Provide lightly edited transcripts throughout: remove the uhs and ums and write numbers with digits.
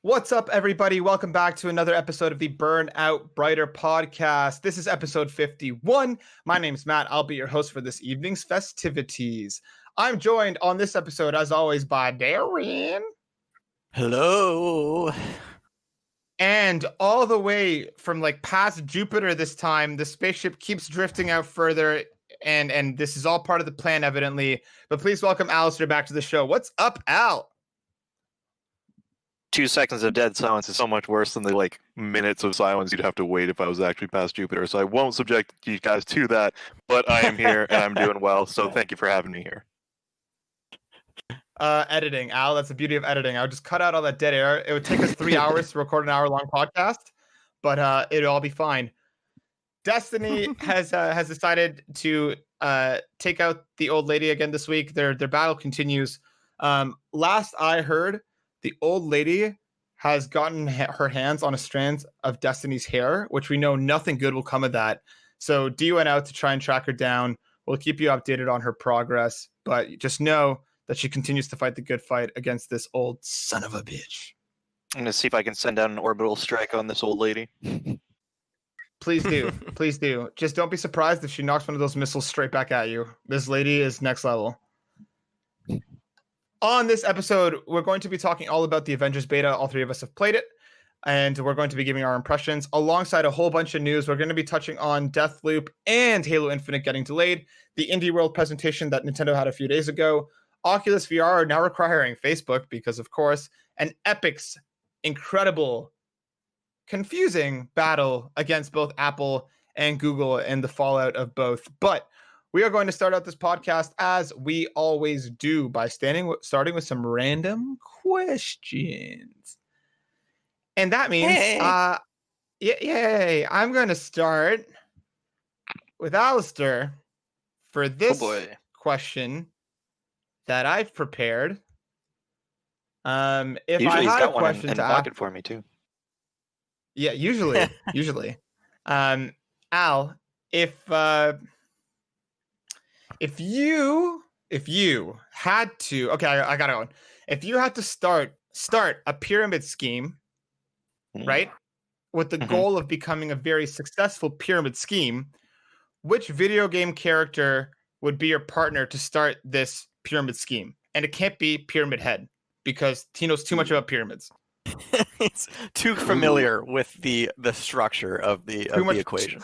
What's up, everybody? Welcome back to another episode of the Burn Out Brighter podcast. This is episode 51. My name's Matt. I'll be your host for this evening's festivities. I'm joined on this episode, as always, by Darren. Hello. And all the way from past Jupiter this time, the spaceship keeps drifting out further, and this is all part of the plan, evidently. But please welcome Alistair back to the show. What's up, Al? 2 seconds of dead silence is so much worse than the minutes of silence you'd have to wait if I was actually past Jupiter. So I won't subject you guys to that, but I am here and I'm doing well. So thank you for having me here. Editing, Al. That's the beauty of editing. I would just cut out all that dead air. It would take us 3 hours to record an hour-long podcast, but it'll all be fine. Destiny has decided to take out the old lady again this week. Their battle continues. Last I heard, the old lady has gotten her hands on a strand of Destiny's hair, which we know nothing good will come of that. So D went out to try and track her down. We'll keep you updated on her progress, but just know that she continues to fight the good fight against this old son of a bitch. I'm going to see if I can send out an orbital strike on this old lady. Please do. Please do. Just don't be surprised if she knocks one of those missiles straight back at you. This lady is next level. On this episode, we're going to be talking all about the Avengers beta. All three of us have played it, and we're going to be giving our impressions alongside a whole bunch of news. We're going to be touching on Deathloop and Halo Infinite getting delayed, the Indie World presentation that Nintendo had a few days ago, Oculus VR now requiring Facebook because, of course, and Epic's incredible, confusing battle against both Apple and Google and the fallout of both. But we are going to start out this podcast as we always do by starting with some random questions. And that means, yay, I'm going to start with Alistair for this question that I've prepared. If usually I had got a question in to pocket for me too. Yeah, usually. Al, if you had to, okay, I got it on. If you had to start a pyramid scheme, right, with the goal of becoming a very successful pyramid scheme, which video game character would be your partner to start this pyramid scheme? And it can't be Pyramid Head because he knows too much about pyramids. He's too familiar with the structure of the equation.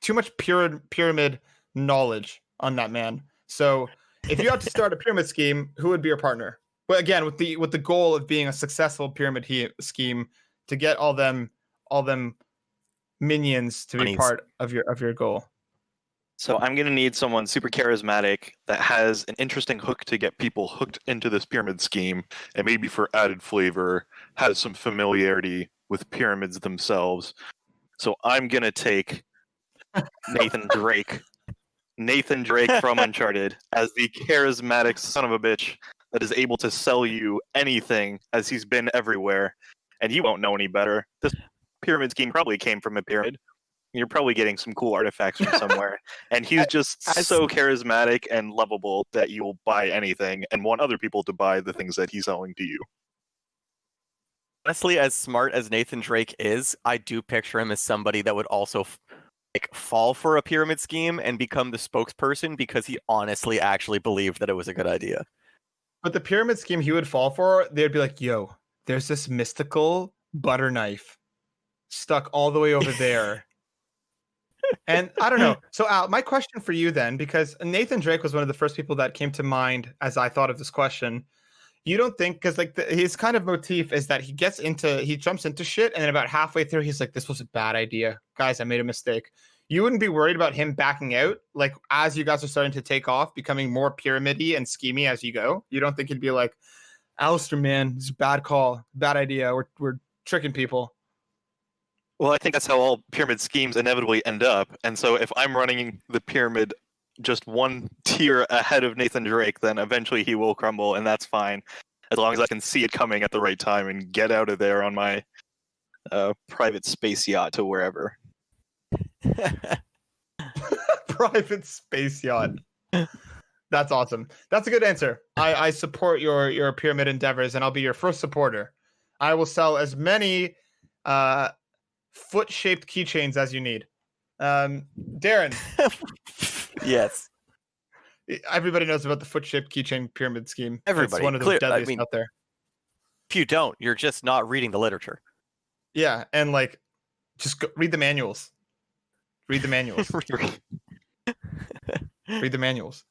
Too much pyramid knowledge on that man. So if you had to start a pyramid scheme, who would be your partner? Well, again, with the goal of being a successful pyramid scheme to get all them minions to be part of your goal. So I'm going to need someone super charismatic that has an interesting hook to get people hooked into this pyramid scheme, and maybe for added flavor, has some familiarity with pyramids themselves. So I'm going to take Nathan Drake from Uncharted as the charismatic son of a bitch that is able to sell you anything as he's been everywhere, and he won't know any better. This pyramid scheme probably came from a pyramid. You're probably getting some cool artifacts from somewhere. And he's just so charismatic and lovable that you will buy anything and want other people to buy the things that he's selling to you. Honestly, as smart as Nathan Drake is, I do picture him as somebody that would also fall for a pyramid scheme and become the spokesperson because he honestly actually believed that it was a good idea. But the pyramid scheme he would fall for, they'd be like, yo, there's this mystical butter knife stuck all the way over there. And I don't know. So Al, my question for you then, because Nathan Drake was one of the first people that came to mind as I thought of this question. You don't think, because his kind of motif is that he jumps into shit, and then about halfway through, he's like, this was a bad idea. Guys, I made a mistake. You wouldn't be worried about him backing out, as you guys are starting to take off, becoming more pyramid-y and schemy as you go? You don't think he'd be like, Alistair, man, it's a bad call, bad idea. We're tricking people. Well, I think that's how all pyramid schemes inevitably end up. And so if I'm running the pyramid just one tier ahead of Nathan Drake, then eventually he will crumble, and that's fine. As long as I can see it coming at the right time and get out of there on my private space yacht to wherever. Private space yacht. That's awesome. That's a good answer. I support your pyramid endeavors, and I'll be your first supporter. I will sell as many foot-shaped keychains as you need. Darren, Yes. everybody knows about the foot-shaped keychain pyramid scheme. Everybody. It's one of the deadliest out there. If you don't, you're just not reading the literature. Yeah, and like, just read the manuals. Read the manuals. Read the manuals.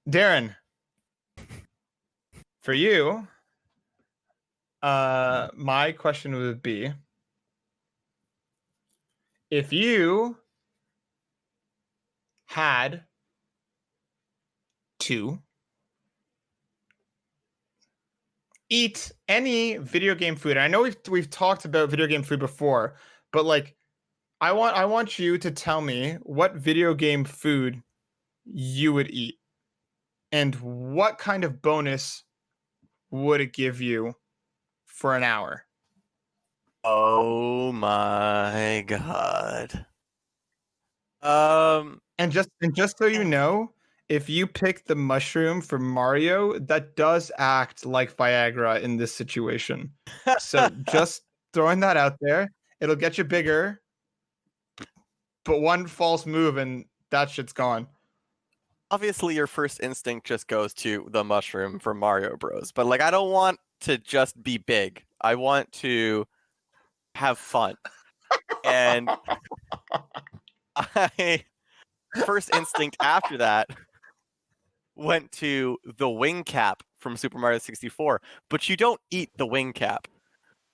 Darren, for you, my question would be, if you had to eat any video game food, and I know we've talked about video game food before, but like, I want you to tell me what video game food you would eat and what kind of bonus would it give you for an hour. Oh my god. And just so you know, if you pick the mushroom for Mario, that does act like Viagra in this situation. So just throwing that out there, it'll get you bigger, but one false move and that shit's gone. Obviously, your first instinct just goes to the mushroom from Mario Bros. But like, I don't want to just be big. I want to have fun. And I first instinct after that went to the wing cap from Super Mario 64. But you don't eat the wing cap,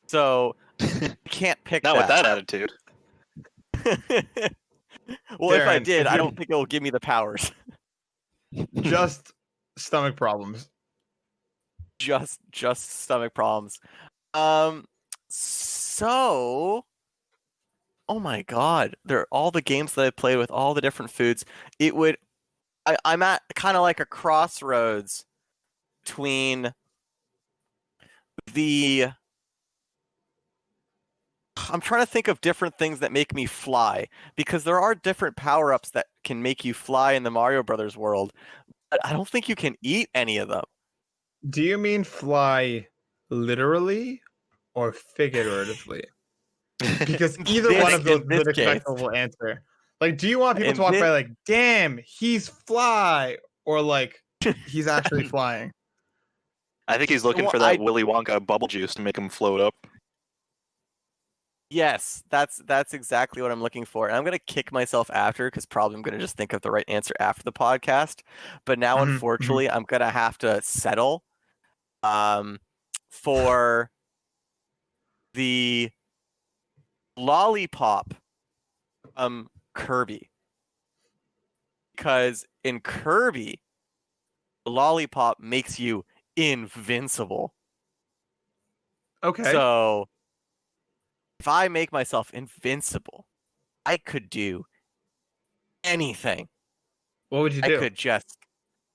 so you can't pick Not that. with that attitude. Well, Darren, if I did, if I you- don't think it will give me the powers. Just stomach problems. Just stomach problems. So, oh my god, they're all the games that I played with all the different foods. It would, I'm at kind of like a crossroads between the. I'm trying to think of different things that make me fly, because there are different power-ups that can make you fly in the Mario Brothers world, but I don't think you can eat any of them. Do you mean fly literally or figuratively? Because either one of those In this is an case. acceptable answer. Like, do you want people In to walk this- by like, damn, he's fly, or like, he's actually flying? I think he's looking Well, for that Willy Wonka bubble juice to make him float up. Yes, that's exactly what I'm looking for. And I'm gonna kick myself after, because probably I'm gonna just think of the right answer after the podcast. But now, Mhm, unfortunately, I'm gonna have to settle for the lollipop Kirby. Because in Kirby, the lollipop makes you invincible. Okay. So if I make myself invincible, I could do anything. What would you do?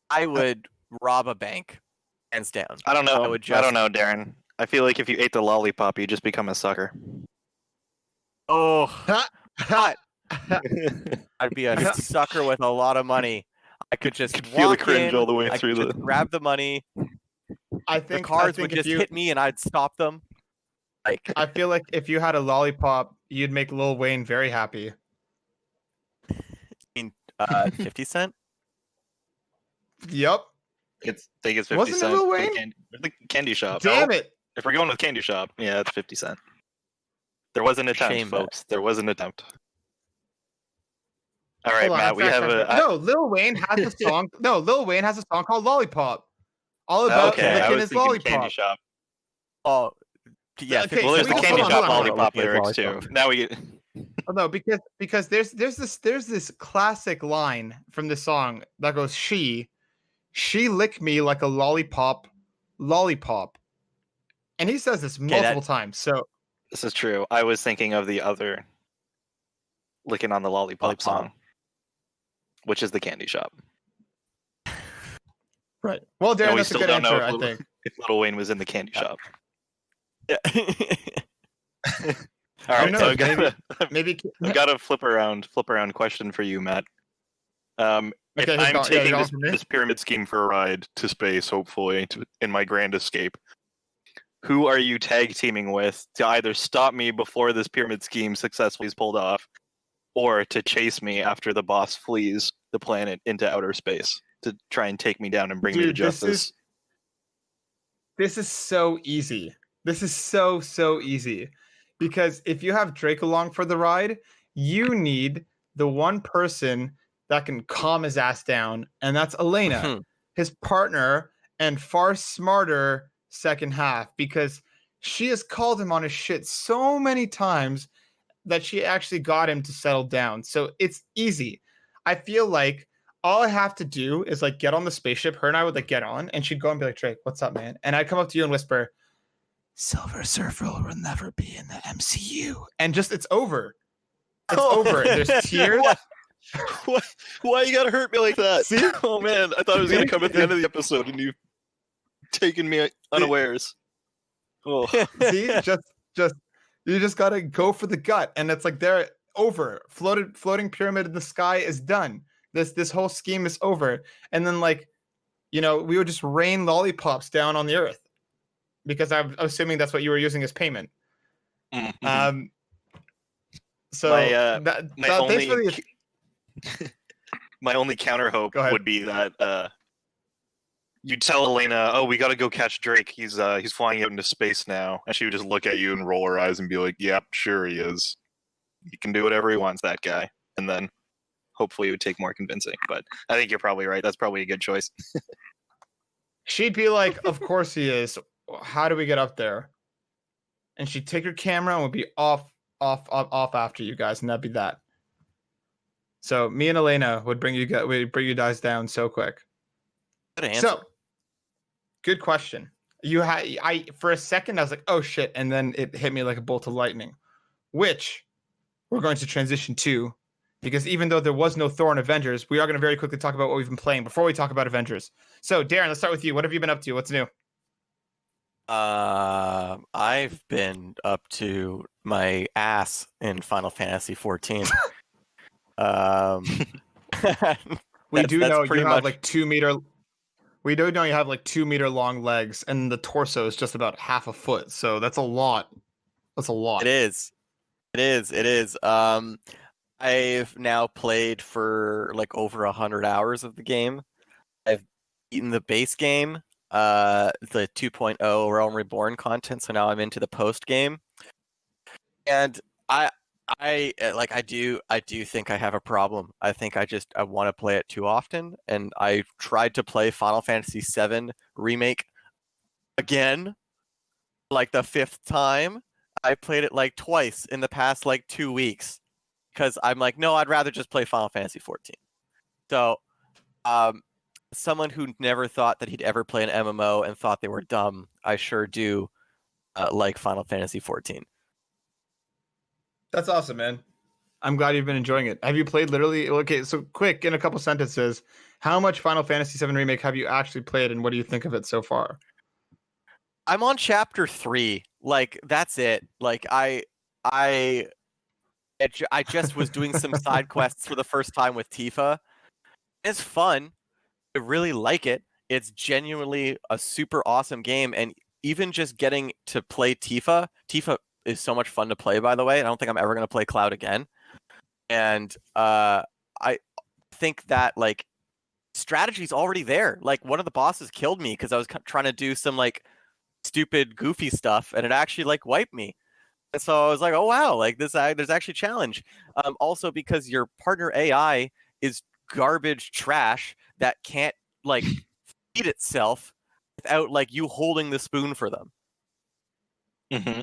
I would rob a bank, hands down. I don't know. I would I don't know, Darren. I feel like if you ate the lollipop, you just become a sucker. Oh, Ha! God. I'd be a sucker with a lot of money. I could just could feel the walk cringe in, all the way I through could the. just grab the money. I The think cars I would think if just you, hit me, and I'd stop them. Like, I feel like if you had a lollipop, you'd make Lil Wayne very happy. 50 Cent. Yep. I think it's 50 Wasn't it cent. Lil for Wayne? the candy shop. Damn No, it. If we're going with candy shop, yeah, it's 50 cent. There was an attempt, Shame bet. folks. There was an attempt. All right, Hold on, Matt. We have a. No, Lil Wayne has a song. No, Lil Wayne has a song called Lollipop. All about Okay, I licking was his thinking lollipop. candy shop. Oh, yeah. Okay, Well, there's so the hold candy on, shop hold on, hold on. lollipop lyrics too. Now we get. Oh, no, because there's this classic line from the song that goes, she licked me like a lollipop, and he says this multiple times. So This is true. I was thinking of the other licking on the lollipop song, which is the candy shop. right. Well, Darren, And we that's a still good don't know answer, I if think. if Lil Wayne was in the candy shop. Yeah. All right, knows? so Maybe. I've got a flip around question for you, Matt. Okay, If you're I'm going taking for me? this pyramid scheme for a ride to space, hopefully, in my grand escape, who are you tag teaming with to either stop me before this pyramid scheme successfully is pulled off, or to chase me after the boss flees the planet into outer space to try and take me down and bring me to justice? This is so easy. This is so easy. Because if you have Drake along for the ride, you need the one person that can calm his ass down, and that's Elena, his partner, and far smarter second half, because she has called him on his shit so many times that she actually got him to settle down. So it's easy. I feel like all I have to do is like get on the spaceship. Her and I would like get on, and she'd go and be like, Drake, what's up, man? And I'd come up to you and whisper, Silver Surfer will never be in the MCU. And just, it's over. It's over. There's tears. Why you gotta hurt me like that? See? Oh man, I thought it was gonna come at the end of the episode and you've taken me unawares. Oh. See, just you just gotta go for the gut, and it's like they're over. Floating pyramid in the sky is done. This whole scheme is over. And then like, we would just rain lollipops down on the earth, because I'm assuming that's what you were using as payment. Mm-hmm. So my only counter hope would be that you tell Elena, "Oh, we got to go catch Drake. He's flying out into space now," and she would just look at you and roll her eyes and be like, "Yep, sure he is. He can do whatever he wants, that guy." And then hopefully it would take more convincing. But I think you're probably right. That's probably a good choice. She'd be like, "Of course he is. How do we get up there?" And she'd take her camera and would be off after you guys, and that'd be that. So me and Elena would bring you guys down so quick. Good answer. So, good question. I for a second I was like, oh shit, and then it hit me like a bolt of lightning, which we're going to transition to, because even though there was no Thor in Avengers, we are going to very quickly talk about what we've been playing before we talk about Avengers. So Darren, let's start with you. What have you been up to? What's new? I've been up to my ass in Final Fantasy 14. We do know you have like 2 meter. We do know you have like 2 meter long legs, and the torso is just about half a foot. So that's a lot. That's a lot. It is. I've now played for like over 100 hours of the game. I've beaten the base game, the 2.0 Realm Reborn content. So now I'm into the post game, and I do think I have a problem. I think I want to play it too often, and I tried to play Final Fantasy VII Remake again, like the 5th time. I played it like twice in the past like 2 weeks, because I'm like, no, I'd rather just play Final Fantasy 14. So, someone who never thought that he'd ever play an MMO and thought they were dumb, I sure do like Final Fantasy 14. That's awesome, man. I'm glad you've been enjoying it. Have you played literally? Okay, so quick, in a couple sentences, how much Final Fantasy VII Remake have you actually played, and what do you think of it so far? I'm on chapter 3. Like, that's it. Like, I just was doing some side quests for the first time with Tifa. It's fun. I really like it. It's genuinely a super awesome game, and even just getting to play Tifa is so much fun to play, by the way. I don't think I'm ever going to play Cloud again. And I think that like strategy's already there. Like, one of the bosses killed me because I was trying to do some like stupid goofy stuff, and it actually like wiped me. And so I was like, oh wow, like there's actually a challenge. Also because your partner AI is garbage trash that can't like feed itself without like you holding the spoon for them. Mm-hmm.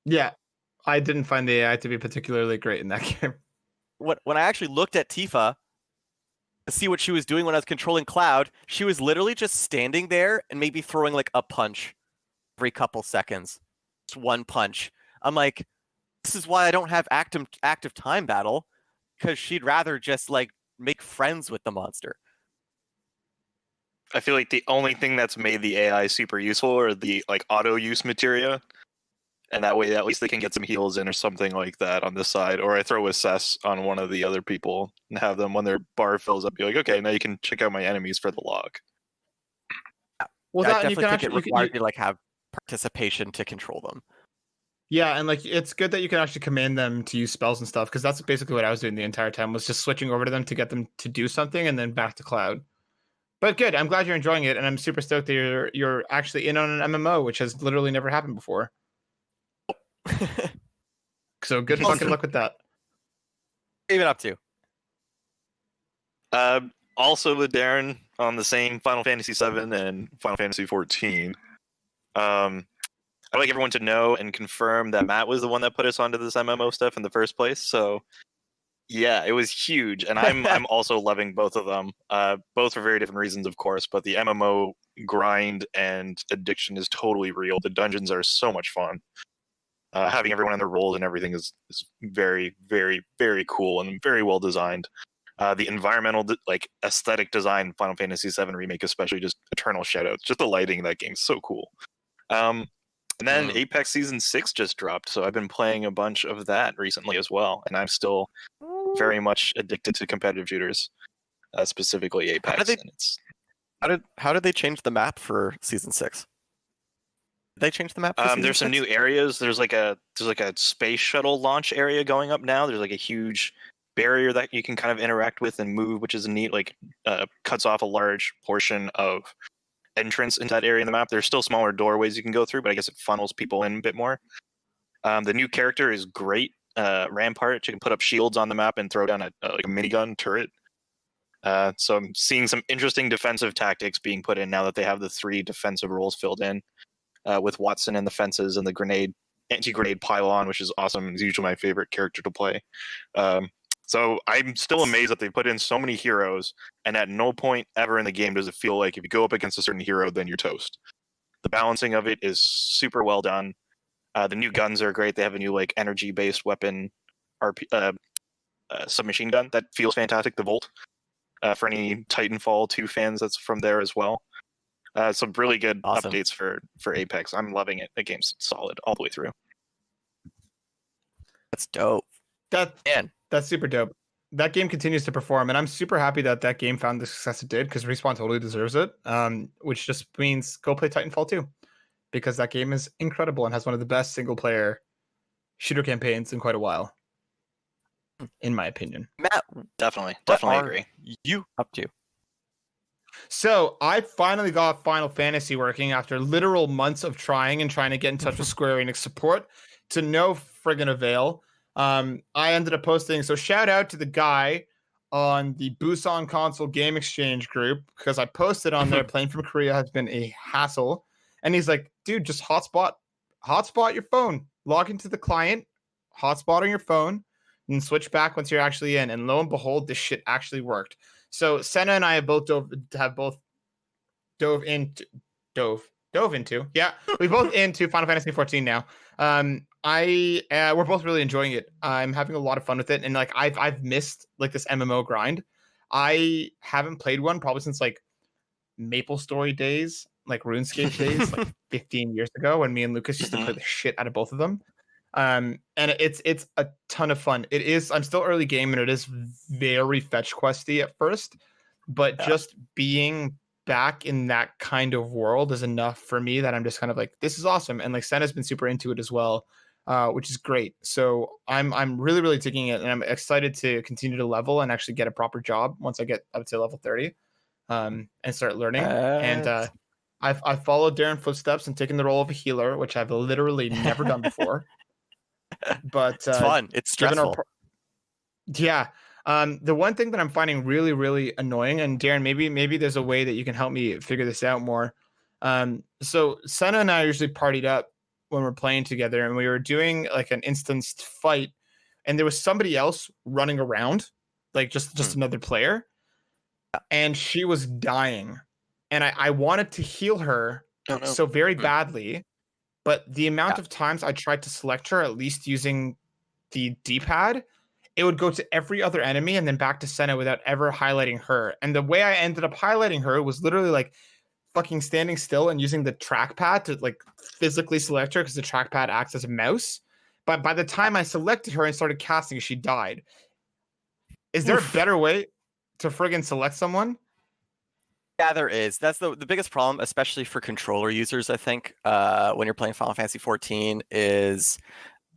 Yeah, I didn't find the AI to be particularly great in that game. When I actually looked at Tifa to see what she was doing when I was controlling Cloud, she was literally just standing there and maybe throwing like a punch every couple seconds. Just one punch. I'm like, this is why I don't have active time battle, because she'd rather just like make friends with the monster. I feel like the only thing that's made the AI super useful are the like auto use materia. And that way, at least they can get some heals in or something like that on this side. Or I throw assess on one of the other people and have them, when their bar fills up, be like, okay, now you can check out my enemies for the log. Well, I definitely think it requires you to like have participation to control them. Yeah, and like it's good that you can actually command them to use spells and stuff, because that's basically what I was doing the entire time, was just switching over to them to get them to do something and then back to Cloud. But good, I'm glad you're enjoying it, and I'm super stoked that you're actually in on an MMO, which has literally never happened before. So good fucking luck with that. Even up to. Also with Darren on the same Final Fantasy VII and Final Fantasy XIV. I'd like everyone to know and confirm that Matt was the one that put us onto this MMO stuff in the first place. So, yeah, it was huge, and I'm also loving both of them. Both for very different reasons, of course. But the MMO grind and addiction is totally real. The dungeons are so much fun. Having everyone in their roles and everything is very, very, very cool and very well designed. The environmental aesthetic design, Final Fantasy VII Remake, especially, just eternal shoutouts. Just the lighting in that game is so cool. And then Apex Season 6 just dropped, so I've been playing a bunch of that recently as well, and I'm still very much addicted to competitive shooters, specifically Apex. How did they change the map for Season 6? Did they change the map for Season There's 6? some new areas. There's like a space shuttle launch area going up now. There's like a huge barrier that you can kind of interact with and move, which is neat. Like cuts off a large portion of entrance into that area in the map. There's still smaller doorways you can go through, but I guess it funnels people in a bit more. The new character is great. Rampart, you can put up shields on the map and throw down a minigun turret. So I'm seeing some interesting defensive tactics being put in now that they have the 3 defensive roles filled in, with Watson and the fences and the anti-grenade pylon, which is awesome. It's usually my favorite character to play. So I'm still amazed that they put in so many heroes, and at no point ever in the game does it feel like if you go up against a certain hero, then you're toast. The balancing of it is super well done. The new guns are great. They have a new energy-based weapon, submachine gun that feels fantastic. The Volt, for any Titanfall 2 fans, that's from there as well. Some really good updates for Apex. I'm loving it. The game's solid all the way through. That's dope. That's super dope. That game continues to perform, and I'm super happy that game found the success it did, because Respawn totally deserves it. Which just means go play Titanfall 2, because that game is incredible and has one of the best single-player shooter campaigns in quite a while, in my opinion. Matt, definitely agree. You up to? So I finally got Final Fantasy working after literal months of trying to get in touch with Square Enix support, to no friggin' avail. I ended up posting, so shout out to the guy on the Busan Console Game Exchange group, because I posted on there playing from Korea has been a hassle, and he's like, dude, just hotspot your phone, log into the client, hotspot on your phone, and switch back once you're actually in. And lo and behold, this shit actually worked. So Senna and I have both dove into we both into Final Fantasy 14 now. We're both really enjoying it. I'm having a lot of fun with it, and I've missed this MMO grind. I haven't played one probably since Maple Story days, RuneScape days, 15 years ago, when me and Lucas used to play the shit out of both of them. And it's a ton of fun. It is. I'm still early game, and it is very fetch questy at first, but just being back in that kind of world is enough for me that I'm just kind of this is awesome. And Senna's been super into it as well, which is great. So I'm really, really digging it, and I'm excited to continue to level and actually get a proper job once I get up to level 30, and start learning. And I've followed Darren footsteps and taken the role of a healer, which I've literally never done before. But it's fun. It's stressful. The one thing that I'm finding really, really annoying, and Darren, maybe there's a way that you can help me figure this out more. So Senna and I usually partied up when we're playing together, and we were doing an instanced fight, and there was somebody else running around, just another player, and she was dying, and I wanted to heal her so very badly, but the amount of times I tried to select her, at least using the D-pad, it would go to every other enemy and then back to Senna without ever highlighting her. And the way I ended up highlighting her was literally fucking standing still and using the trackpad to physically select her, because the trackpad acts as a mouse. But by the time I selected her and started casting, she died. Is there a better way to friggin' select someone? Yeah, there is. That's the biggest problem, especially for controller users, I think, when you're playing Final Fantasy 14 is,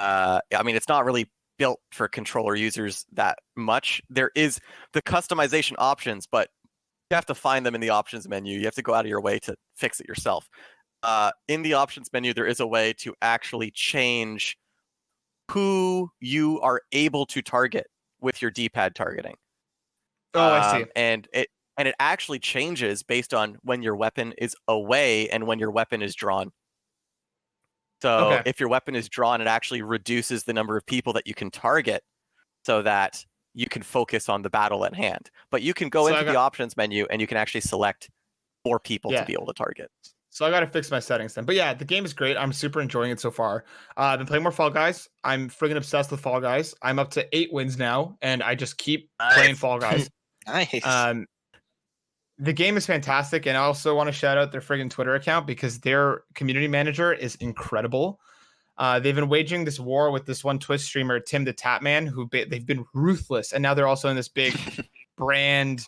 I mean, it's not really built for controller users that much. There is the customization options, but you have to find them in the options menu. You have to go out of your way to fix it yourself. In the options menu, there is a way to actually change who you are able to target with your D-pad targeting. Oh, I see. And it actually changes based on when your weapon is away and when your weapon is drawn. So if your weapon is drawn, it actually reduces the number of people that you can target so that you can focus on the battle at hand. But you can go into the options menu and you can actually select 4 people to be able to target. So I got to fix my settings then. But yeah, the game is great. I'm super enjoying it so far. I've been playing more Fall Guys. I'm friggin' obsessed with Fall Guys. I'm up to 8 wins now, and I just keep playing Fall Guys. Nice. The game is fantastic, and I also want to shout out their friggin' Twitter account because their community manager is incredible. They've been waging this war with this one Twitch streamer, Tim the Tapman, who they've been ruthless, and now they're also in this big brand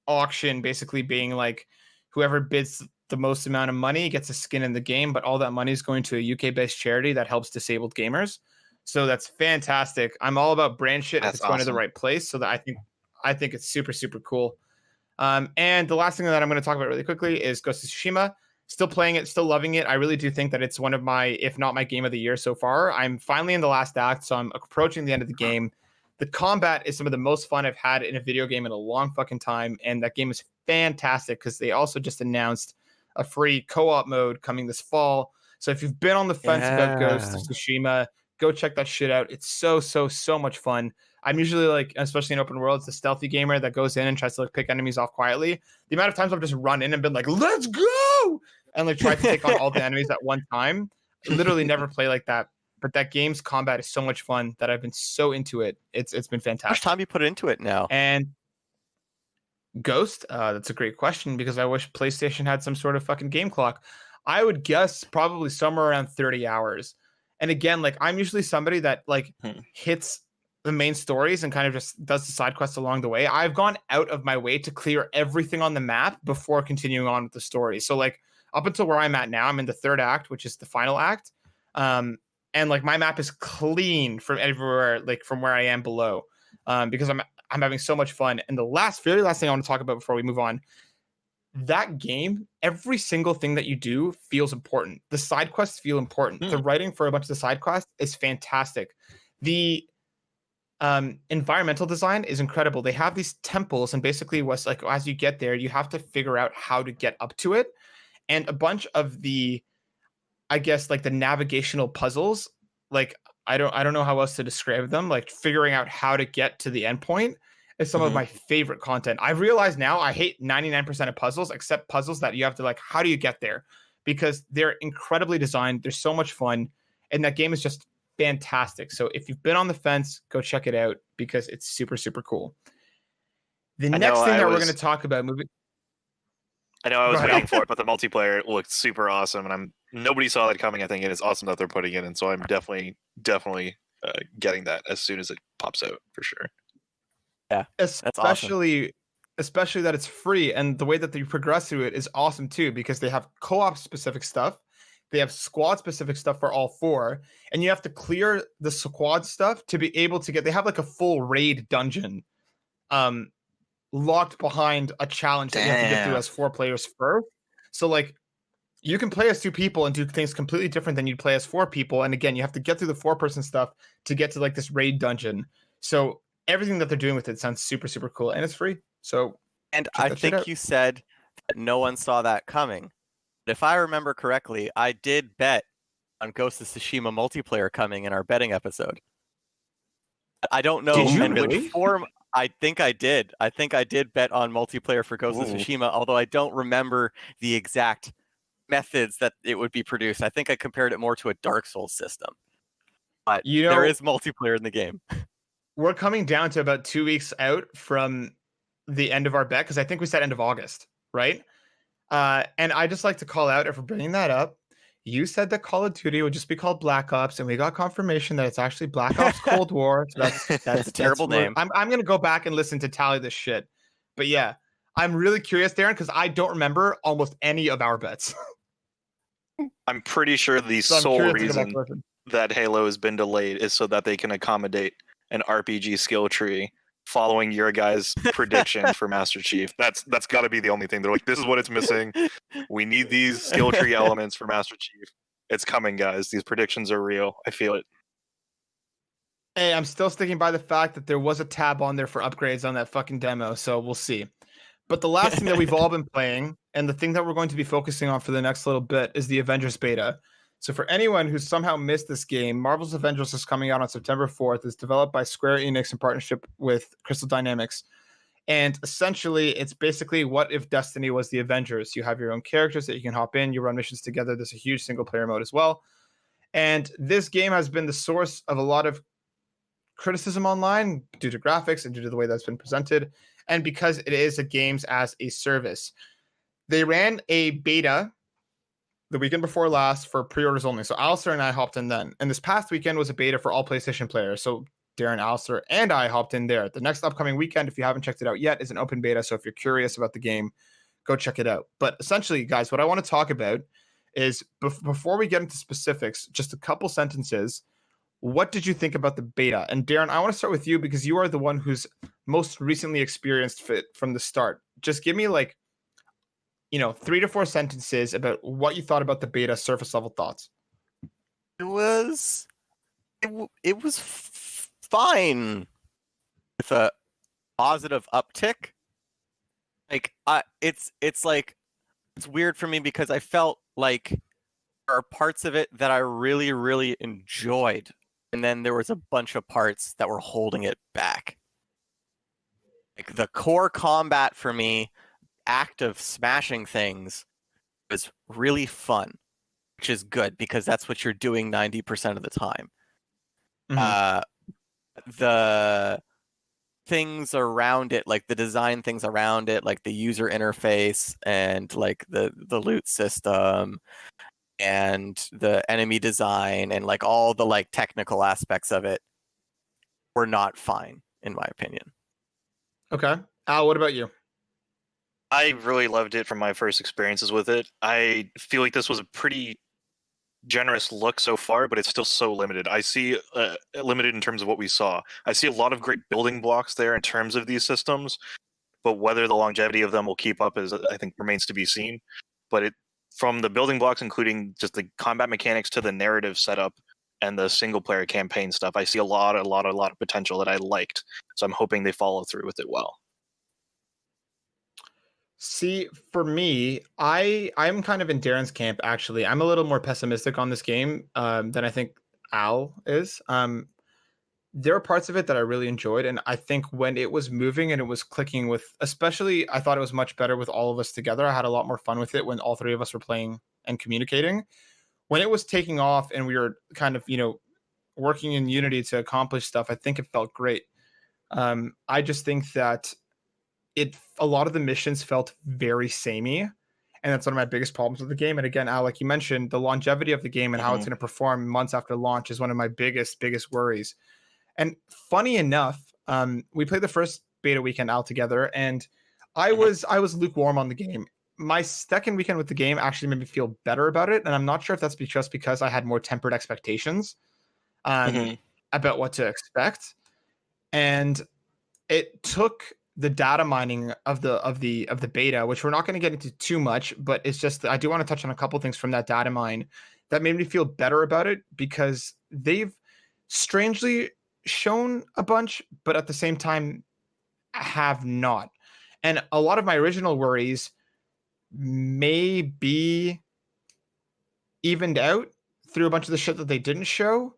auction, basically being like, whoever bids the most amount of money gets a skin in the game, but all that money is going to a UK-based charity that helps disabled gamers. So that's fantastic. I'm all about brand shit if it's going to the right place. So that I think it's super, super cool. And the last thing that I'm going to talk about really quickly is Ghost of Tsushima. Still playing it, still loving it. I really do think that it's one of my, if not my game of the year so far. I'm finally in the last act, so I'm approaching the end of the game. The combat is some of the most fun I've had in a video game in a long fucking time, and that game is fantastic because they also just announced a free co-op mode coming this fall. So if you've been on the fence about Ghost of Tsushima, go check that shit out. It's so much fun. I'm usually like, especially in open worlds, the stealthy gamer that goes in and tries to like pick enemies off quietly. The amount of times I've just run in and been like, let's go, and like try to take on all the enemies at one time. I literally never play like that. But that game's combat is so much fun that I've been so into it. It's been fantastic. How much time you put into it now? And Ghost, that's a great question because I wish PlayStation had some sort of fucking game clock. I would guess probably somewhere around 30 hours. And again, like I'm usually somebody that like hits the main stories and kind of just does the side quests along the way. I've gone out of my way to clear everything on the map before continuing on with the story. So like up until where I'm at now, I'm in the 3rd act, which is the final act. And like my map is clean from everywhere, like from where I am below, because I'm having so much fun. And the very last thing I want to talk about before we move on, that game, every single thing that you do feels important. The side quests feel important. The writing for a bunch of the side quests is fantastic. The environmental design is incredible. They have these temples, and basically what's like, as you get there, you have to figure out how to get up to it. And a bunch of the, I guess, like the navigational puzzles, like I don't know how else to describe them, like figuring out how to get to the endpoint is some of my favorite content. I've realized now I hate 99% of puzzles except puzzles that you have to like, how do you get there? Because they're incredibly designed. They're so much fun. And that game is just fantastic. So if you've been on the fence, go check it out because it's super, super cool. The next thing that we're going to talk about moving. I know I was waiting for it, but the multiplayer looked super awesome, and nobody saw that coming, I think, and it's awesome that they're putting it in. So I'm definitely getting that as soon as it pops out for sure. Yeah, especially that it's free, and the way that they progress through it is awesome too, because they have co-op specific stuff, they have squad specific stuff for all 4, and you have to clear the squad stuff to be able to get. They have like a full raid dungeon, locked behind a challenge that you have to get through as 4 players first. So like you can play as 2 people and do things completely different than you'd play as 4 people. And again, you have to get through the 4-person stuff to get to like this raid dungeon. So everything that they're doing with it sounds super, super cool, and it's free. So, and I think you said that no one saw that coming. If I remember correctly, I did bet on Ghost of Tsushima multiplayer coming in our betting episode. I don't know in which form. I think I did. I think I did bet on multiplayer for Ghost of Tsushima, although I don't remember the exact methods that it would be produced. I think I compared it more to a Dark Souls system. But there is multiplayer in the game. We're coming down to about 2 weeks out from the end of our bet, because I think we said end of August, right? And I just like to call out, if we're bringing that up, you said that Call of Duty would just be called Black Ops, and we got confirmation that it's actually Black Ops Cold War. So that's a terrible name. I'm going to go back and listen to tally this shit. But yeah, I'm really curious, Darren, because I don't remember almost any of our bets. I'm pretty sure the So I'm sole curious to go back reason to listen. that Halo has been delayed is so that they can accommodate an RPG skill tree following your guys' prediction for Master Chief. That's got to be the only thing. They're like, this is what it's missing. We need these skill tree elements for Master Chief. It's coming, guys. These predictions are real. I feel it. Hey, I'm still sticking by the fact that there was a tab on there for upgrades on that fucking demo, so we'll see. But the last thing that we've all been playing, and the thing that we're going to be focusing on for the next little bit, is the Avengers beta. So for anyone who's somehow missed this game, Marvel's Avengers is coming out on September 4th. It's developed by Square Enix in partnership with Crystal Dynamics. And essentially, it's basically what if Destiny was the Avengers. You have your own characters that you can hop in, you run missions together. There's a huge single-player mode as well. And this game has been the source of a lot of criticism online due to graphics and due to the way that's been presented, and because it is a games as a service. They ran a beta the weekend before last for pre-orders only. So Alistair and I hopped in then. And this past weekend was a beta for all PlayStation players. So Darren, Alistair, and I hopped in there. The next upcoming weekend, if you haven't checked it out yet, is an open beta. So if you're curious about the game, go check it out. But essentially, guys, what I want to talk about is before we get into specifics, just a couple sentences. What did you think about the beta? And Darren, I want to start with you because you are the one who's most recently experienced it from the start. Just give me 3 to 4 sentences about what you thought about the beta, surface level thoughts. It was fine with a positive uptick. It's weird for me because I felt like there are parts of it that I really, really enjoyed. And then there was a bunch of parts that were holding it back. Like the core combat for me, act of smashing things, was really fun, which is good because that's what you're doing 90% of the time. Mm-hmm. The things around it, like the design things around it, like the user interface and like the loot system and the enemy design and like all the like technical aspects of it were not fine, in my opinion. Okay. Al, what about you? I really loved it from my first experiences with it. I feel like this was a pretty generous look so far, but it's still so limited. I see limited in terms of what we saw. I see a lot of great building blocks there in terms of these systems, but whether the longevity of them will keep up is, I think, remains to be seen. But from the building blocks, including just the combat mechanics to the narrative setup and the single player campaign stuff, I see a lot of potential that I liked. So I'm hoping they follow through with it well. See, for me, I'm kind of in Darren's camp, actually. I'm a little more pessimistic on this game than I think Al is. There are parts of it that I really enjoyed, and I think when it was moving and it was clicking with, especially, I thought it was much better with all of us together. I had a lot more fun with it when all three of us were playing and communicating. When it was taking off and we were kind of, working in unity to accomplish stuff, I think it felt great. I just think that a lot of the missions felt very samey, and that's one of my biggest problems with the game. And again, Al, like you mentioned, the longevity of the game and how it's going to perform months after launch is one of my biggest worries. And funny enough, we played the first beta weekend out together, and I was lukewarm on the game. My second weekend with the game actually made me feel better about it, and I'm not sure if that's just because I had more tempered expectations about what to expect. And it took the data mining of the beta, which we're not going to get into too much, but it's just that I do want to touch on a couple things from that data mine that made me feel better about it, because they've strangely shown a bunch, but at the same time have not. And a lot of my original worries may be evened out through a bunch of the shit that they didn't show,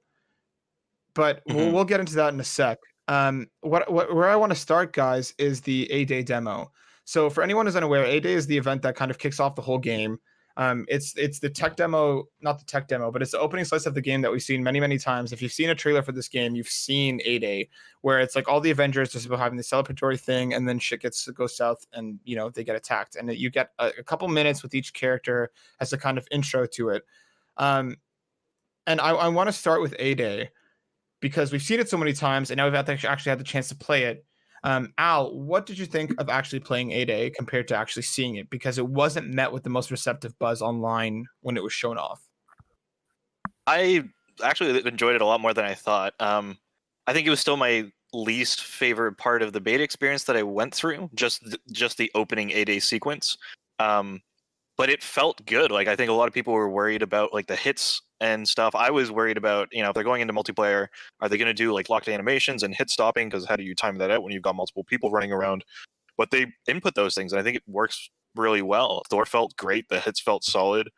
but we'll get into that in a sec. Where I want to start, guys, is the A-Day demo. So for anyone who's unaware, A-Day is the event that kind of kicks off the whole game. It's the tech demo, not the tech demo, but it's the opening slice of the game that we've seen many, many times. If you've seen a trailer for this game, you've seen A-Day, where it's like all the Avengers just having the celebratory thing, and then shit goes south, and they get attacked, and you get a couple minutes with each character as a kind of intro to it. And I want to start with A-Day, because we've seen it so many times, and now we've actually had the chance to play it. Al, what did you think of actually playing 8A compared to actually seeing it? Because it wasn't met with the most receptive buzz online when it was shown off. I actually enjoyed it a lot more than I thought. I think it was still my least favorite part of the beta experience that I went through, just the opening 8A sequence. But it felt good. Like, I think a lot of people were worried about like the hits and stuff. I was worried about, if they're going into multiplayer, are they going to do like locked animations and hit stopping? Because how do you time that out when you've got multiple people running around? But they input those things, and I think it works really well. Thor felt great. The hits felt solid.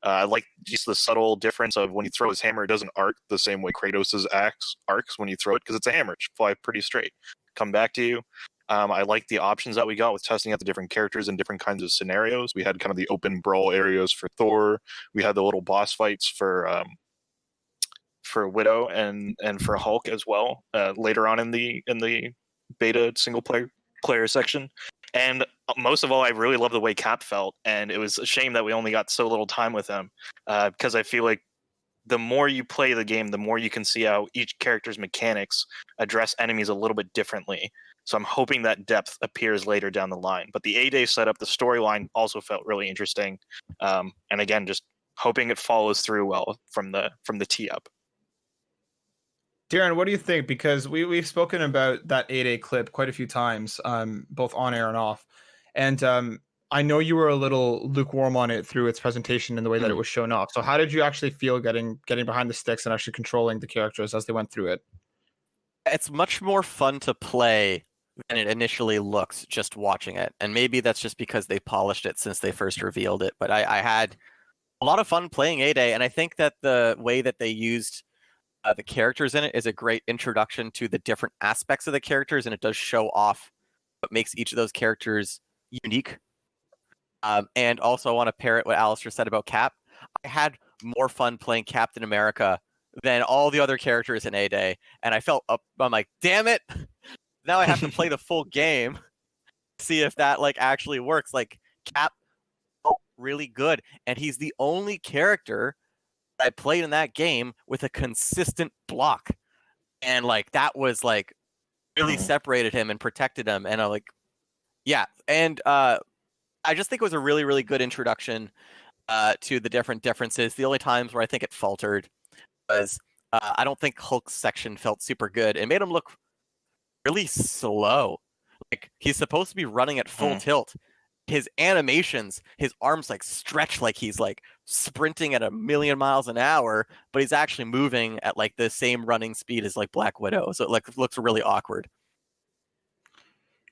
I like just the subtle difference of when you throw his hammer, it doesn't arc the same way Kratos' axe arcs when you throw it, because it's a hammer. It should fly pretty straight. Come back to you. I like the options that we got with testing out the different characters in different kinds of scenarios. We had kind of the open brawl areas for Thor. We had the little boss fights for Widow and for Hulk as well. Later on in the beta single player section. And most of all, I really love the way Cap felt, and it was a shame that we only got so little time with him, because I feel like the more you play the game, the more you can see how each character's mechanics address enemies a little bit differently. So I'm hoping that depth appears later down the line. But the 8A setup, the storyline also felt really interesting, and again, just hoping it follows through well from the tee up. Darren, what do you think? Because we've spoken about that 8A clip quite a few times, both on air and off. And I know you were a little lukewarm on it through its presentation and the way that it was shown off. So how did you actually feel getting behind the sticks and actually controlling the characters as they went through it? It's much more fun to play than it initially looks just watching it. And maybe that's just because they polished it since they first revealed it. But I had a lot of fun playing 8A, and I think that the way that they used the characters in it is a great introduction to the different aspects of the characters, and it does show off what makes each of those characters unique. And also, I want to parrot what Alistair said about Cap. I had more fun playing Captain America than all the other characters in 8A, and I felt I'm like, damn it! Now I have to play the full game, see if that like actually works. Like, Cap felt really good, and he's the only character I played in that game with a consistent block, and like that was like really separated him and protected him. And I'm like, yeah, and I just think it was a really, really good introduction to the different differences. The only times where I think it faltered was I don't think Hulk's section felt super good. It made him look really slow. Like, he's supposed to be running at full tilt. His animations, his arms like stretch like he's like sprinting at 1,000,000 miles an hour, but he's actually moving at like the same running speed as like Black Widow. So it like looks really awkward.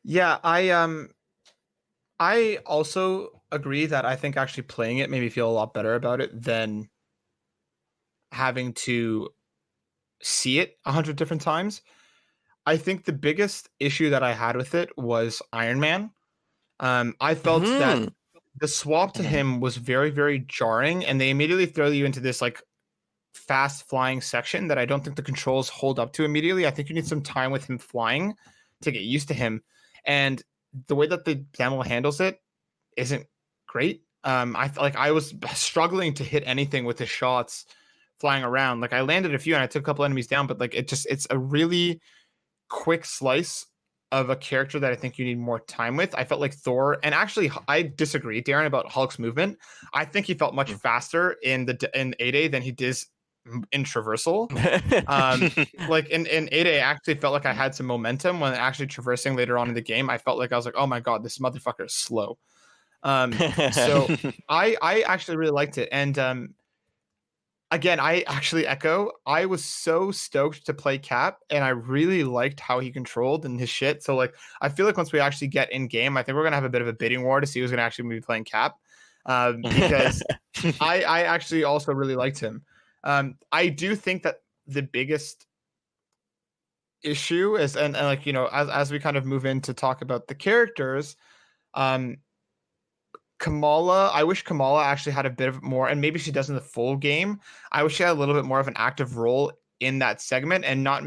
Yeah, I also agree that I think actually playing it made me feel a lot better about it than having to see it 100 different times. I think the biggest issue that I had with it was Iron Man. I felt that the swap to him was very, very jarring, and they immediately throw you into this like fast flying section that I don't think the controls hold up to immediately. I think you need some time with him flying to get used to him, and the way that the demo handles it isn't great. I was struggling to hit anything with his shots flying around. Like, I landed a few and I took a couple enemies down, but like it's a really quick slice of a character that I think you need more time with. I felt like Thor, and actually I disagree, Darren, about Hulk's movement. I think he felt much faster in 8A than he did in traversal. Like in 8A, I actually felt like I had some momentum when actually traversing later on in the game. I felt like I was like, oh my god, this motherfucker is slow. So I actually really liked it, and again, I actually echo. I was so stoked to play Cap, and I really liked how he controlled and his shit. So, like, I feel like once we actually get in game, I think we're gonna have a bit of a bidding war to see who's gonna actually be playing Cap, because I actually also really liked him. I do think that the biggest issue is, and like, you know, as we kind of move in to talk about the characters, Kamala, I wish Kamala actually had a bit of more, and maybe she does in the full game. I wish she had a little bit more of an active role in that segment, and not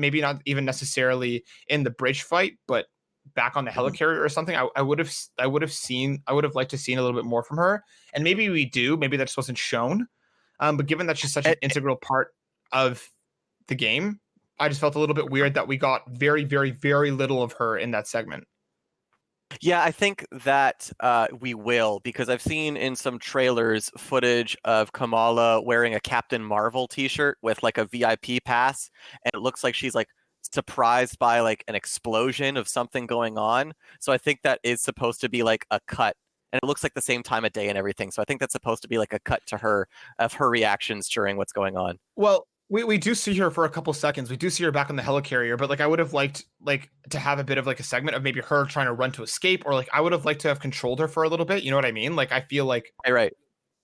even necessarily in the bridge fight, but back on the helicarrier or something. I would have liked to seen a little bit more from her, and maybe we do. Maybe that just wasn't shown. But given that she's such an integral part of the game, I just felt a little bit weird that we got very, very, very little of her in that segment. Yeah, I think that we will, because I've seen in some trailers footage of Kamala wearing a Captain Marvel t-shirt with like a VIP pass, and it looks like she's like surprised by like an explosion of something going on. So I think that is supposed to be like a cut, and it looks like the same time of day and everything. So I think that's supposed to be like a cut to her of her reactions during what's going on. Well, we do see her for a couple seconds. We do see her back on the helicarrier, but like I would have liked like to have a bit of like a segment of maybe her trying to run to escape, or like I would have liked to have controlled her for a little bit. You know what I mean? Like I feel like Right.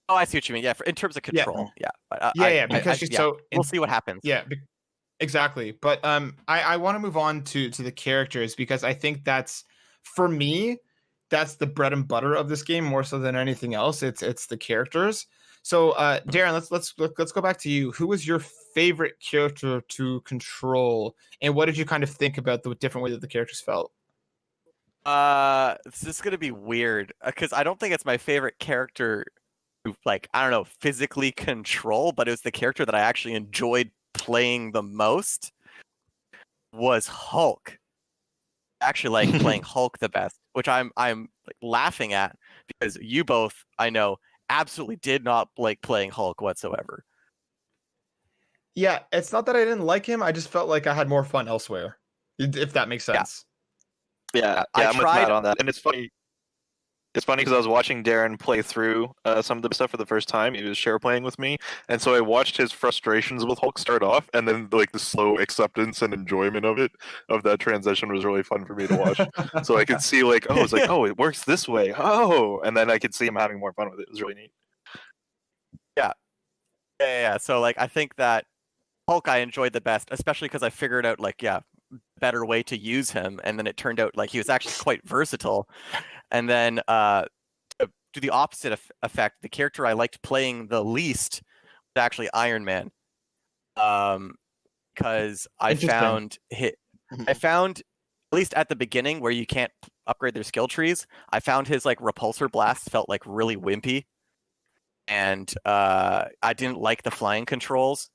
Oh, I see what you mean. Yeah, in terms of control. Yeah. But, because she's so. We'll see what happens. Yeah, exactly. But I want to move on to the characters, because I think that's, for me, that's the bread and butter of this game more so than anything else. It's the characters. So Darren, let's go back to you. Who was your favorite character to control, and what did you kind of think about the different way that the characters felt? This is gonna be weird because I don't think it's my favorite character to, like, I don't know, physically control, but it was the character that I actually enjoyed playing the most was Hulk. I actually like playing Hulk the best, which I'm like laughing at because you both, I know, absolutely did not like playing Hulk whatsoever. Yeah, it's not that I didn't like him. I just felt like I had more fun elsewhere, if that makes sense. Yeah, I'm with Matt on that. And it's funny. It's funny because I was watching Darren play through some of the stuff for the first time. He was share playing with me, and so I watched his frustrations with Hulk start off, and then like the slow acceptance and enjoyment of that transition was really fun for me to watch. So I could see like, oh, it's like, oh, it works this way. Oh, and then I could see him having more fun with it. It was really neat. Yeah. So like, I think that Hulk I enjoyed the best, especially because I figured out like, better way to use him, and then it turned out like he was actually quite versatile. And then to do the opposite effect, the character I liked playing the least was actually Iron Man, because I found at least at the beginning where you can't upgrade their skill trees, I found his like repulsor blast felt like really wimpy, and I didn't like the flying controls.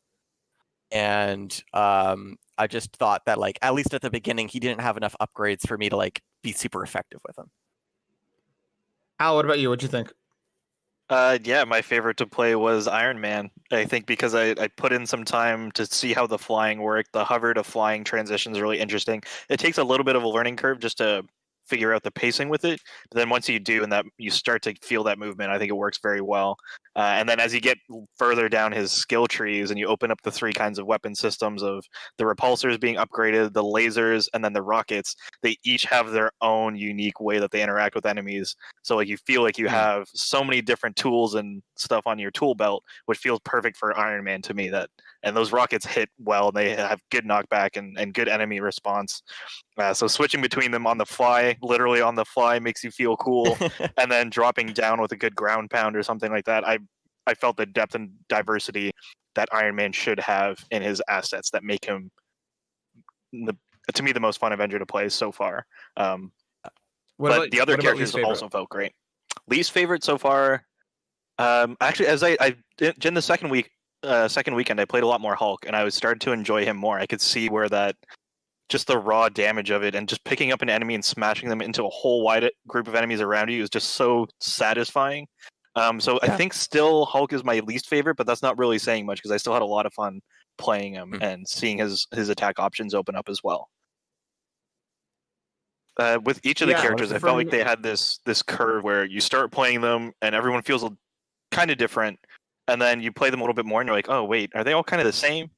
And I just thought that like at least at the beginning he didn't have enough upgrades for me to like be super effective with him. Al, what about you? What'd you think? Yeah, my favorite to play was Iron Man. I think because I put in some time to see how the flying worked. The hover to flying transition is really interesting. It takes a little bit of a learning curve just to figure out the pacing with it. But then once you do, and that you start to feel that movement, I think it works very well. And then as you get further down his skill trees and you open up the three kinds of weapon systems of the repulsors being upgraded, the lasers, and then the rockets, they each have their own unique way that they interact with enemies. So like you feel like you have so many different tools and stuff on your tool belt, which feels perfect for Iron Man to me. And those rockets hit well. They have good knockback and good enemy response. So switching between them on the fly, literally on the fly, makes you feel cool. And then dropping down with a good ground pound or something like that, I felt the depth and diversity that Iron Man should have in his assets that make him, to me, the most fun Avenger to play so far. But the other characters also felt great. Least favorite so far, actually, as I in the second weekend, I played a lot more Hulk, and I was starting to enjoy him more. I could see where that, just the raw damage of it, and just picking up an enemy and smashing them into a whole wide group of enemies around you is just so satisfying. I think still Hulk is my least favorite, but that's not really saying much because I still had a lot of fun playing him and seeing his attack options open up as well. With each of the characters, I felt like they had this curve where you start playing them and everyone feels kind of different, and then you play them a little bit more and you're like, oh wait, are they all kind of the same?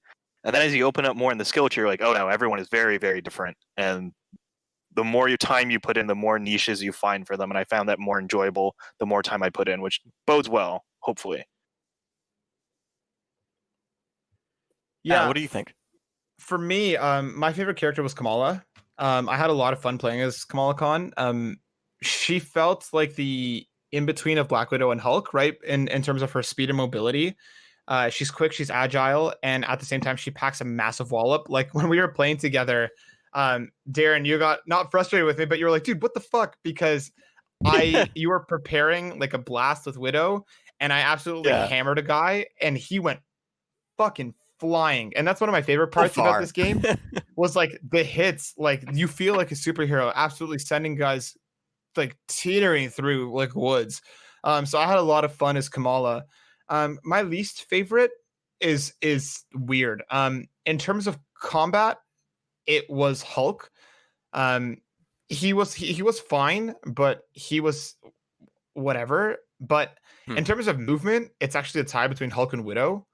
And then as you open up more in the skill tree, you're like, oh no, everyone is very, very different. And the more time you put in, the more niches you find for them. And I found that more enjoyable the more time I put in, which bodes well, hopefully. Yeah, what do you think? For me, my favorite character was Kamala. I had a lot of fun playing as Kamala Khan. She felt like the in-between of Black Widow and Hulk, right? In terms of her speed and mobility. She's quick, she's agile, and at the same time, she packs a massive wallop. Like when we were playing together, Darren, you got not frustrated with me, but you were like, dude, what the fuck? Because you were preparing like a blast with Widow, and I absolutely hammered a guy, and he went fucking flying. And that's one of my favorite parts about this game was like the hits, like you feel like a superhero absolutely sending guys like teetering through like woods. So I had a lot of fun as Kamala. My least favorite is weird. In terms of combat, it was Hulk. He was fine, but he was whatever. But in terms of movement, it's actually a tie between Hulk and Widow.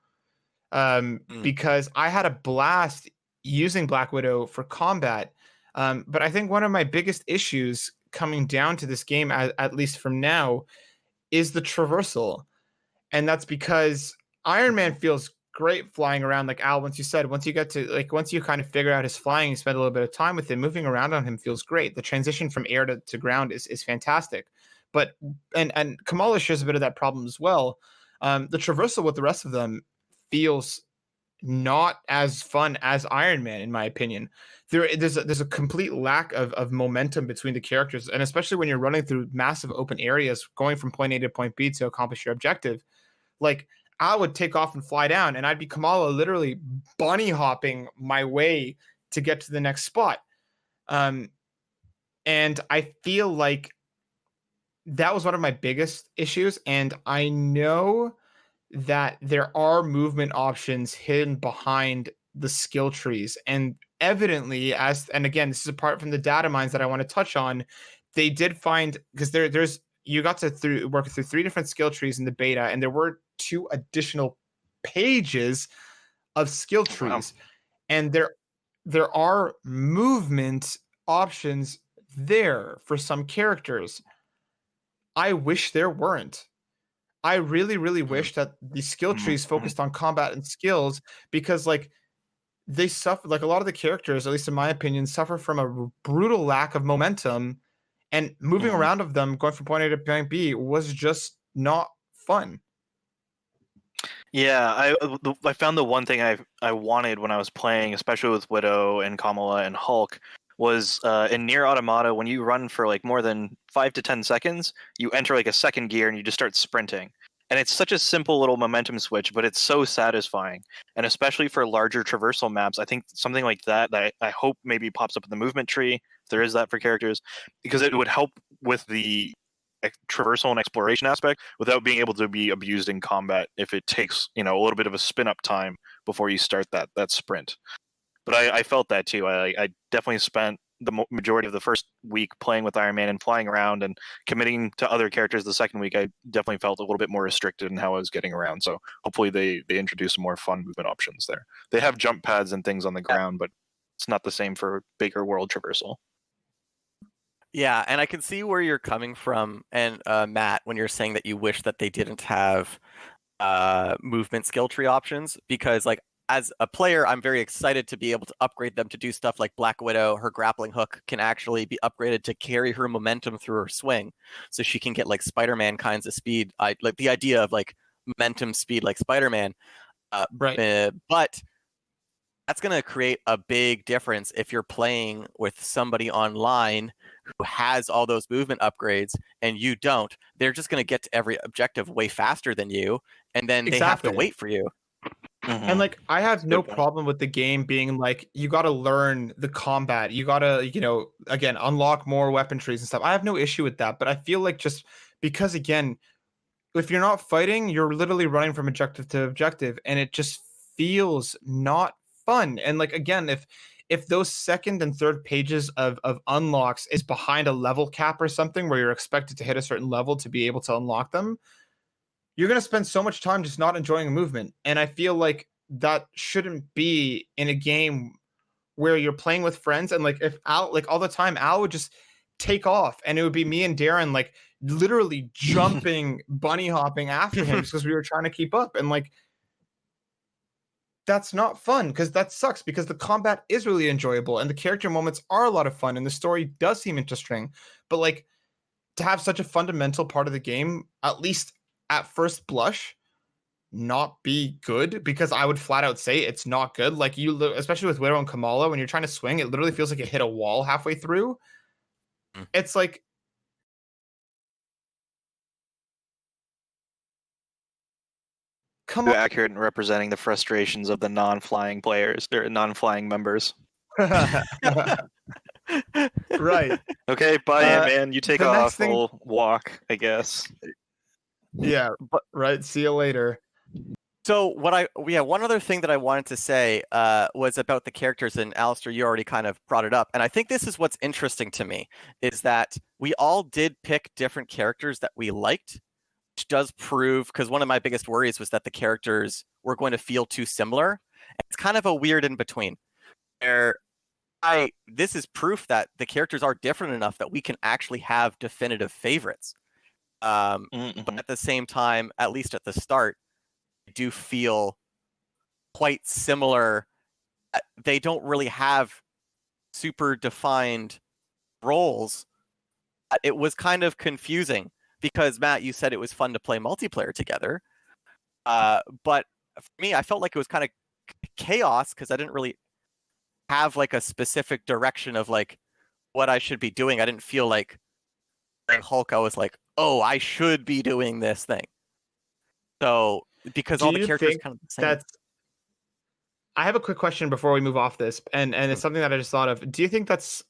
Because I had a blast using Black Widow for combat. But I think one of my biggest issues coming down to this game, at least from now, is the traversal. And that's because Iron Man feels great flying around, like Al, once you said, once you get to like, once you kind of figure out his flying, you spend a little bit of time with him, moving around on him feels great. The transition from air to ground is fantastic. But, and Kamala shares a bit of that problem as well. The traversal with the rest of them feels not as fun as Iron Man, in my opinion. There's a complete lack of momentum between the characters, and especially when you're running through massive open areas, going from point A to point B to accomplish your objective. Like I would take off and fly down, and I'd be Kamala literally bunny hopping my way to get to the next spot. And I feel like that was one of my biggest issues. And I know that there are movement options hidden behind the skill trees. And evidently, and again, this is apart from the data mines that I want to touch on, they did find, because there's you got to work through 3 different skill trees in the beta, and there were 2 additional pages of skill trees. Wow. And there are movement options there for some characters. I wish there weren't. I really, really wish that the skill trees focused on combat and skills, because like they suffer, like a lot of the characters, at least in my opinion, suffer from a brutal lack of momentum, and moving around of them going from point A to point B was just not fun. Yeah, I found the one thing I wanted when I was playing, especially with Widow and Kamala and Hulk, was in Nier Automata, when you run for like more than 5 to 10 seconds, you enter like a second gear and you just start sprinting. And it's such a simple little momentum switch, but it's so satisfying. And especially for larger traversal maps, I think something like that I hope maybe pops up in the movement tree, if there is that for characters, because it would help with the traversal and exploration aspect without being able to be abused in combat if it takes, a little bit of a spin up time before you start that sprint. But I felt that too. I definitely spent the majority of the first week playing with Iron Man and flying around and committing to other characters. The second week, I definitely felt a little bit more restricted in how I was getting around. So hopefully they introduce some more fun movement options there. They have jump pads and things on the ground, but it's not the same for bigger world traversal. Yeah, and I can see where you're coming from, and Matt, when you're saying that you wish that they didn't have movement skill tree options, because like as a player, I'm very excited to be able to upgrade them to do stuff like Black Widow. Her grappling hook can actually be upgraded to carry her momentum through her swing, so she can get like Spider-Man kinds of speed. I like the idea of like momentum speed like Spider-Man, right? But that's going to create a big difference if you're playing with somebody online who has all those movement upgrades and you don't. They're just going to get to every objective way faster than you, and then they have to wait for you. And like I have no problem with the game being like, you got to learn the combat, you got to again unlock more weapon trees and stuff. I have no issue with that, but I feel like just because again, if you're not fighting, you're literally running from objective to objective, and it just feels not fun. And like again, if those second and third pages of unlocks is behind a level cap or something where you're expected to hit a certain level to be able to unlock them, you're going to spend so much time just not enjoying a movement. And I feel like that shouldn't be in a game where you're playing with friends. And like if Al, like all the time, Al would just take off, and it would be me and Darren like literally jumping, bunny hopping after him because we were trying to keep up. And like, that's not fun, because that sucks, because the combat is really enjoyable and the character moments are a lot of fun and the story does seem interesting. But like to have such a fundamental part of the game, at least at first blush, not be good, because I would flat out say it's not good. Like especially with Widow and Kamala, when you're trying to swing, it literally feels like it hit a wall halfway through. It's like come Too on. accurate in representing the frustrations of the non-flying players, or non-flying members. Right. Okay, bye, Ant-Man. You take the next off. thing- I'll walk, I guess. Yeah. But Right. See you later. so one other thing that I wanted to say was about the characters, and Alistair, you already kind of brought it up, and I think this is what's interesting to me is that we all did pick different characters that we liked, which does prove, because one of my biggest worries was that the characters were going to feel too similar. It's kind of a weird in between where this is proof that the characters are different enough that we can actually have definitive favorites. But at the same time, at least at the start, I do feel quite similar. They don't really have super defined roles. It was kind of confusing because, Matt, you said it was fun to play multiplayer together. But for me, I felt like it was kind of chaos because I didn't really have like a specific direction of like what I should be doing. I didn't feel like Hulk, I was like, oh, I should be doing this thing. So because all the characters kind of the same. I have a quick question before we move off this, and it's something that I just thought of. Do you think that's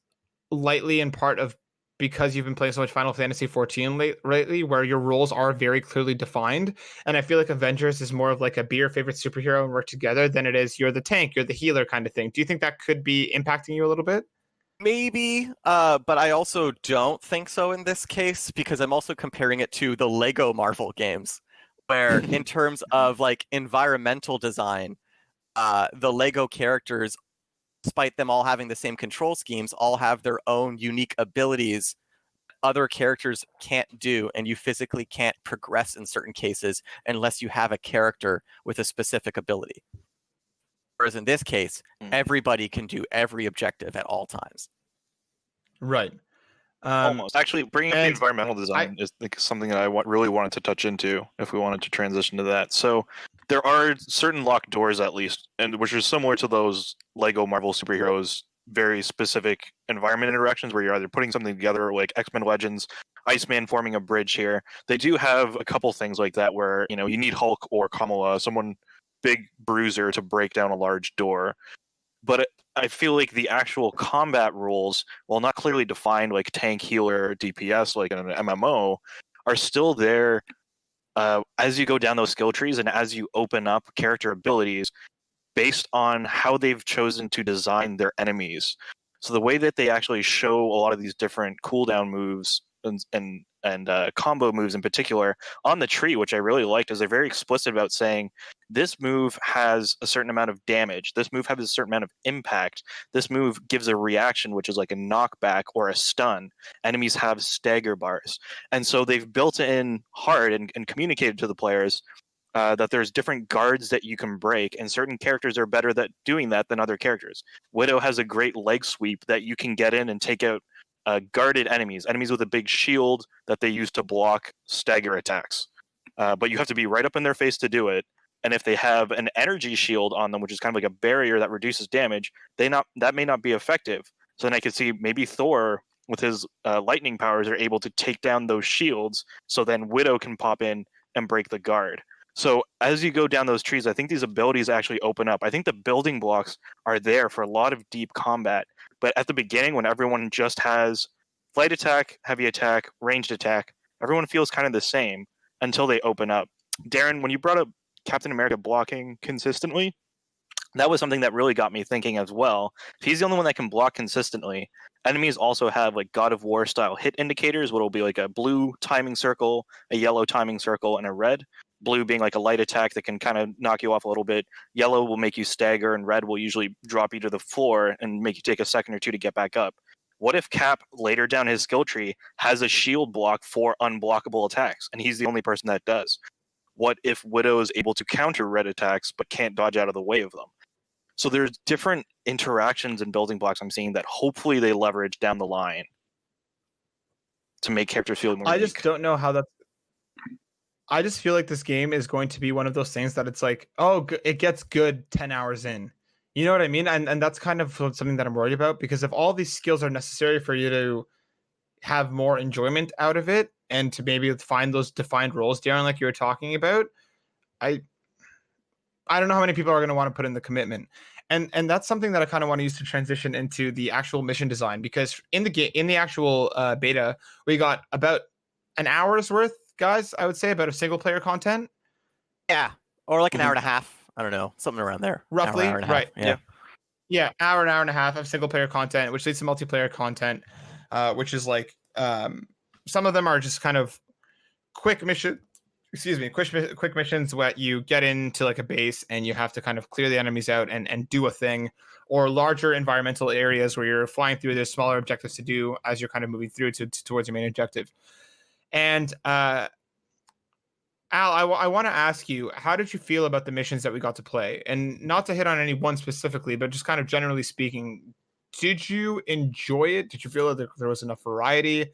lightly in part of because you've been playing so much Final Fantasy 14 lately, where your roles are very clearly defined? And I feel like Avengers is more of like a be your favorite superhero and work together than it is you're the tank, you're the healer kind of thing. Do you think that could be impacting you a little bit? Maybe, but I also don't think so in this case because I'm also comparing it to the Lego Marvel games, where in terms of like environmental design, the Lego characters, despite them all having the same control schemes, all have their own unique abilities other characters can't do, and you physically can't progress in certain cases unless you have a character with a specific ability. Whereas in this case, everybody can do every objective at all times. Right. Almost. Actually, bringing up the environmental design is something that I really wanted to touch into if we wanted to transition to that. So there are certain locked doors, at least, and which are similar to those Lego Marvel superheroes, very specific environment interactions where you're either putting something together, like X-Men Legends, Iceman forming a bridge here. They do have a couple things like that where, you know, you need Hulk or Kamala, someone big bruiser to break down a large door. But I feel like the actual combat rules, while not clearly defined like tank, healer, DPS, like in an MMO, are still there as you go down those skill trees and as you open up character abilities based on how they've chosen to design their enemies. So the way that they actually show a lot of these different cooldown moves and combo moves in particular on the tree, which I really liked, is they're very explicit about saying this move has a certain amount of damage, this move has a certain amount of impact, this move gives a reaction, which is like a knockback or a stun. Enemies have stagger bars. And so they've built in hard and communicated to the players that there's different guards that you can break, and certain characters are better at doing that than other characters. Widow has a great leg sweep that you can get in and take out guarded enemies with a big shield that they use to block stagger attacks. But you have to be right up in their face to do it. And if they have an energy shield on them, which is kind of like a barrier that reduces damage, that may not be effective. So then I could see maybe Thor with his lightning powers are able to take down those shields, so then Widow can pop in and break the guard. So as you go down those trees, I think these abilities actually open up. I think the building blocks are there for a lot of deep combat. But at the beginning, when everyone just has flight attack, heavy attack, ranged attack, everyone feels kind of the same until they open up. Darren, when you brought up Captain America blocking consistently, that was something that really got me thinking as well. If he's the only one that can block consistently, enemies also have like God of War style hit indicators, what will be like a blue timing circle, a yellow timing circle, and a red. Blue being like a light attack that can kind of knock you off a little bit. Yellow will make you stagger, and red will usually drop you to the floor and make you take a second or two to get back up. What if Cap, later down his skill tree, has a shield block for unblockable attacks, and he's the only person that does? What if Widow is able to counter red attacks but can't dodge out of the way of them? So there's different interactions and building blocks I'm seeing that hopefully they leverage down the line to make characters feel more unique. Just don't know how that's... I just feel like this game is going to be one of those things that it's like, oh, it gets good 10 hours in. You know what I mean? And that's kind of something that I'm worried about, because if all these skills are necessary for you to have more enjoyment out of it and to maybe find those defined roles, Darren, like you were talking about, I I don't know how many people are going to want to put in the commitment. And that's something that I kind of want to use to transition into the actual mission design, because in the actual beta, we got about an hour's worth, guys, I would say, about a single player content. Yeah, or like an hour and a half. I don't know, something around there. Roughly, hour and a half. right? Yeah. Yeah, hour and a half of single player content, which leads to multiplayer content, which is like some of them are just kind of quick mission. Excuse me, quick missions where you get into like a base and you have to kind of clear the enemies out and do a thing, or larger environmental areas where you're flying through. There's smaller objectives to do as you're kind of moving through towards your main objective. And Al, I want to ask you, how did you feel about the missions that we got to play? And not to hit on any one specifically, but just kind of generally speaking, did you enjoy it? Did you feel that there was enough variety?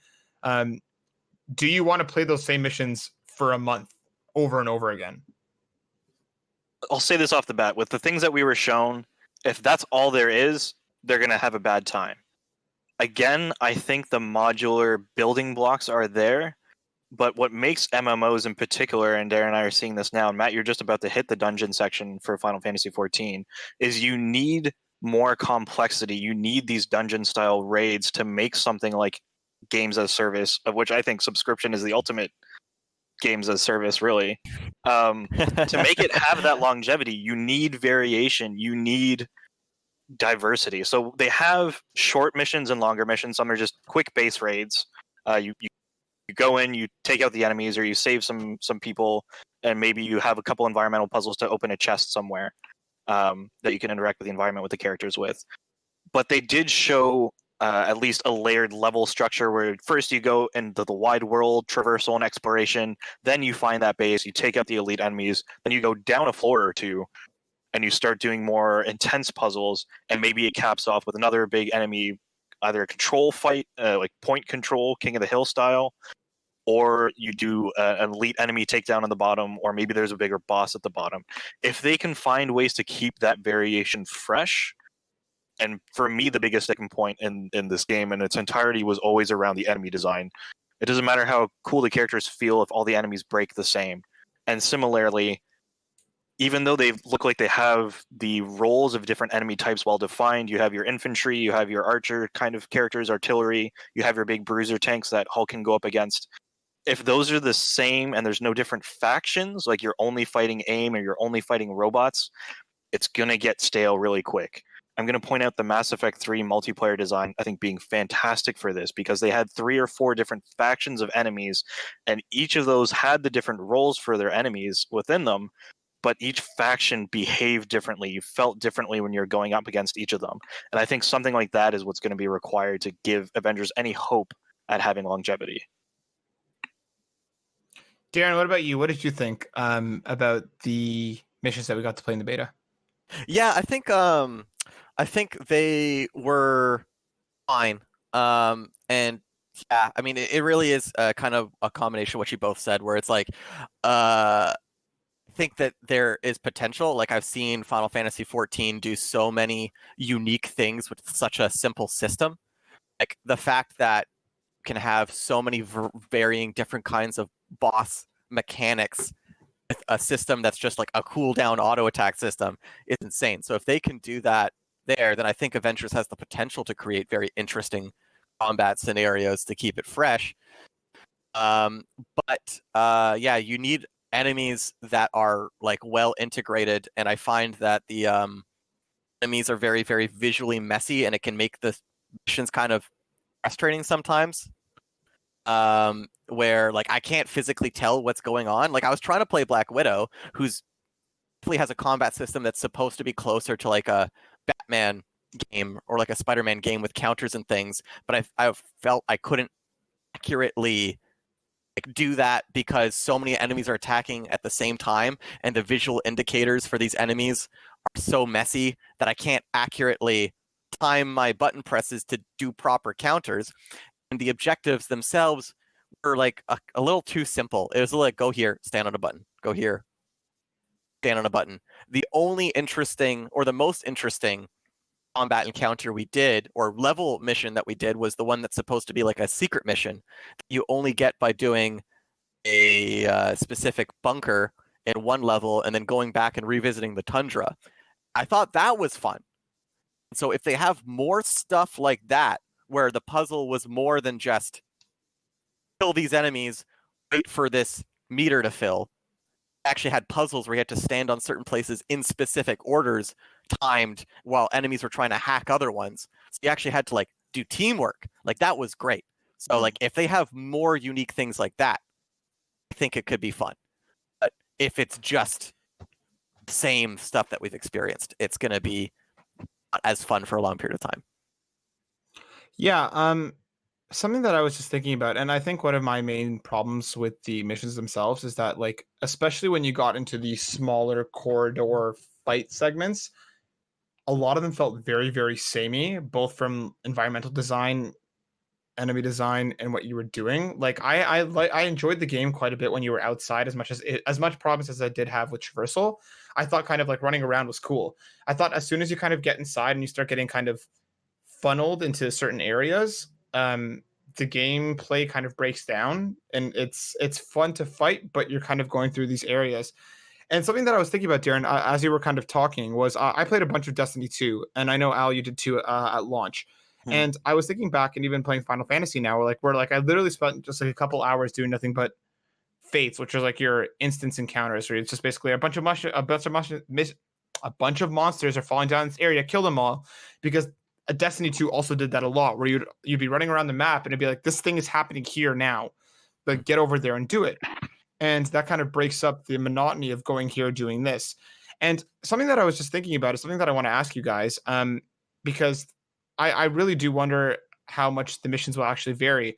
Do you want to play those same missions for a month over and over again? I'll say this off the bat. With the things that we were shown, if that's all there is, they're going to have a bad time. Again, I think the modular building blocks are there, but what makes MMOs in particular, and Darren and I are seeing this now, and Matt, you're just about to hit the dungeon section for Final Fantasy XIV, is you need more complexity. You need these dungeon-style raids to make something like games as service, of which I think subscription is the ultimate games as service, really. To make it have that longevity, you need variation, you need diversity. So they have short missions and longer missions. Some are just quick base raids. You go in, you take out the enemies, or you save some people, and maybe you have a couple environmental puzzles to open a chest somewhere that you can interact with the environment with the characters with. But they did show at least a layered level structure where first you go into the wide world traversal and exploration, then you find that base, you take out the elite enemies, then you go down a floor or two and you start doing more intense puzzles, and maybe it caps off with another big enemy, either a control fight, like point control, King of the Hill style, or you do an elite enemy takedown on the bottom, or maybe there's a bigger boss at the bottom. If they can find ways to keep that variation fresh, and for me, the biggest sticking point in this game in its entirety was always around the enemy design. It doesn't matter how cool the characters feel if all the enemies break the same. And similarly, even though they look like they have the roles of different enemy types well defined, you have your infantry, you have your archer kind of characters, artillery, you have your big bruiser tanks that Hulk can go up against. If those are the same and there's no different factions, like you're only fighting AIM or you're only fighting robots, it's going to get stale really quick. I'm going to point out the Mass Effect 3 multiplayer design, I think, being fantastic for this, because they had 3 or 4 different factions of enemies, and each of those had the different roles for their enemies within them, but each faction behaved differently. You felt differently when you're going up against each of them. And I think something like that is what's going to be required to give Avengers any hope at having longevity. Darren, what about you? What did you think about the missions that we got to play in the beta? Yeah, I think they were fine. And yeah, I mean, it really is kind of a combination of what you both said, where it's like, I think that there is potential. Like, I've seen Final Fantasy XIV do so many unique things with such a simple system. Like the fact that you can have so many varying different kinds of boss mechanics with a system that's just like a cooldown auto attack system is insane. So if they can do that there, then I think Avengers has the potential to create very interesting combat scenarios to keep it fresh. But yeah, you need enemies that are like well integrated, and I find that the enemies are very, very visually messy, and it can make the missions kind of frustrating sometimes. Where like I can't physically tell what's going on. Like I was trying to play Black Widow, who's has a combat system that's supposed to be closer to like a Batman game or like a Spider-Man game with counters and things, but I felt I couldn't accurately like do that because so many enemies are attacking at the same time, and the visual indicators for these enemies are so messy that I can't accurately time my button presses to do proper counters. And the objectives themselves were like a little too simple. It was like, go here, stand on a button. Go here, stand on a button. The only interesting, or the most interesting combat encounter we did, or level mission that we did, was the one that's supposed to be like a secret mission that you only get by doing a specific bunker in one level and then going back and revisiting the tundra. I thought that was fun. So if they have more stuff like that, where the puzzle was more than just kill these enemies, wait for this meter to fill, actually had puzzles where you had to stand on certain places in specific orders, timed, while enemies were trying to hack other ones. So you actually had to like do teamwork. Like that was great. So like if they have more unique things like that, I think it could be fun. But if it's just the same stuff that we've experienced, it's going to be not as fun for a long period of time. Yeah, something that I was just thinking about, and I think one of my main problems with the missions themselves is that, like, especially when you got into the smaller corridor fight segments, a lot of them felt very, very samey, both from environmental design, enemy design, and what you were doing. Like, I enjoyed the game quite a bit when you were outside, as much problems as I did have with traversal. I thought kind of like running around was cool. I thought as soon as you kind of get inside and you start getting kind of funneled into certain areas, the gameplay kind of breaks down, and it's fun to fight, but you're kind of going through these areas. And something that I was thinking about, Darren, as you were kind of talking, was I played a bunch of Destiny 2, and I know, Al, you did too at launch. And I was thinking back, and even playing Final Fantasy now, where I literally spent just like a couple hours doing nothing but fates, which are like your instance encounters, where it's just basically a bunch of monsters are falling down this area, kill them all, because a Destiny 2 also did that a lot, where you'd be running around the map and it'd be like, this thing is happening here now, like get over there and do it. And that kind of breaks up the monotony of going here doing this. And something that I was just thinking about is something that I want to ask you guys, because I really do wonder how much the missions will actually vary.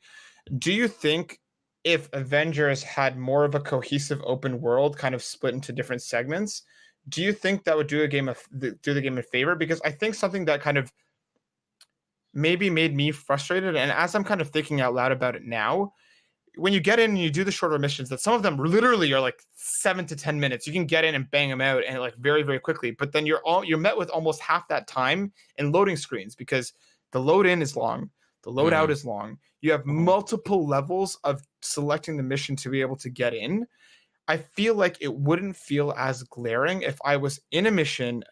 Do you think if Avengers had more of a cohesive open world, kind of split into different segments, do you think that would do the game a favor? Because I think something that kind of maybe made me frustrated, and as I'm kind of thinking out loud about it now, when you get in and you do the shorter missions, that some of them literally are like 7 to 10 minutes. You can get in and bang them out and like very, very quickly. But then you're met with almost half that time in loading screens, because the load in is long, the load out is long. You have multiple levels of selecting the mission to be able to get in. I feel like it wouldn't feel as glaring if I was in a mission,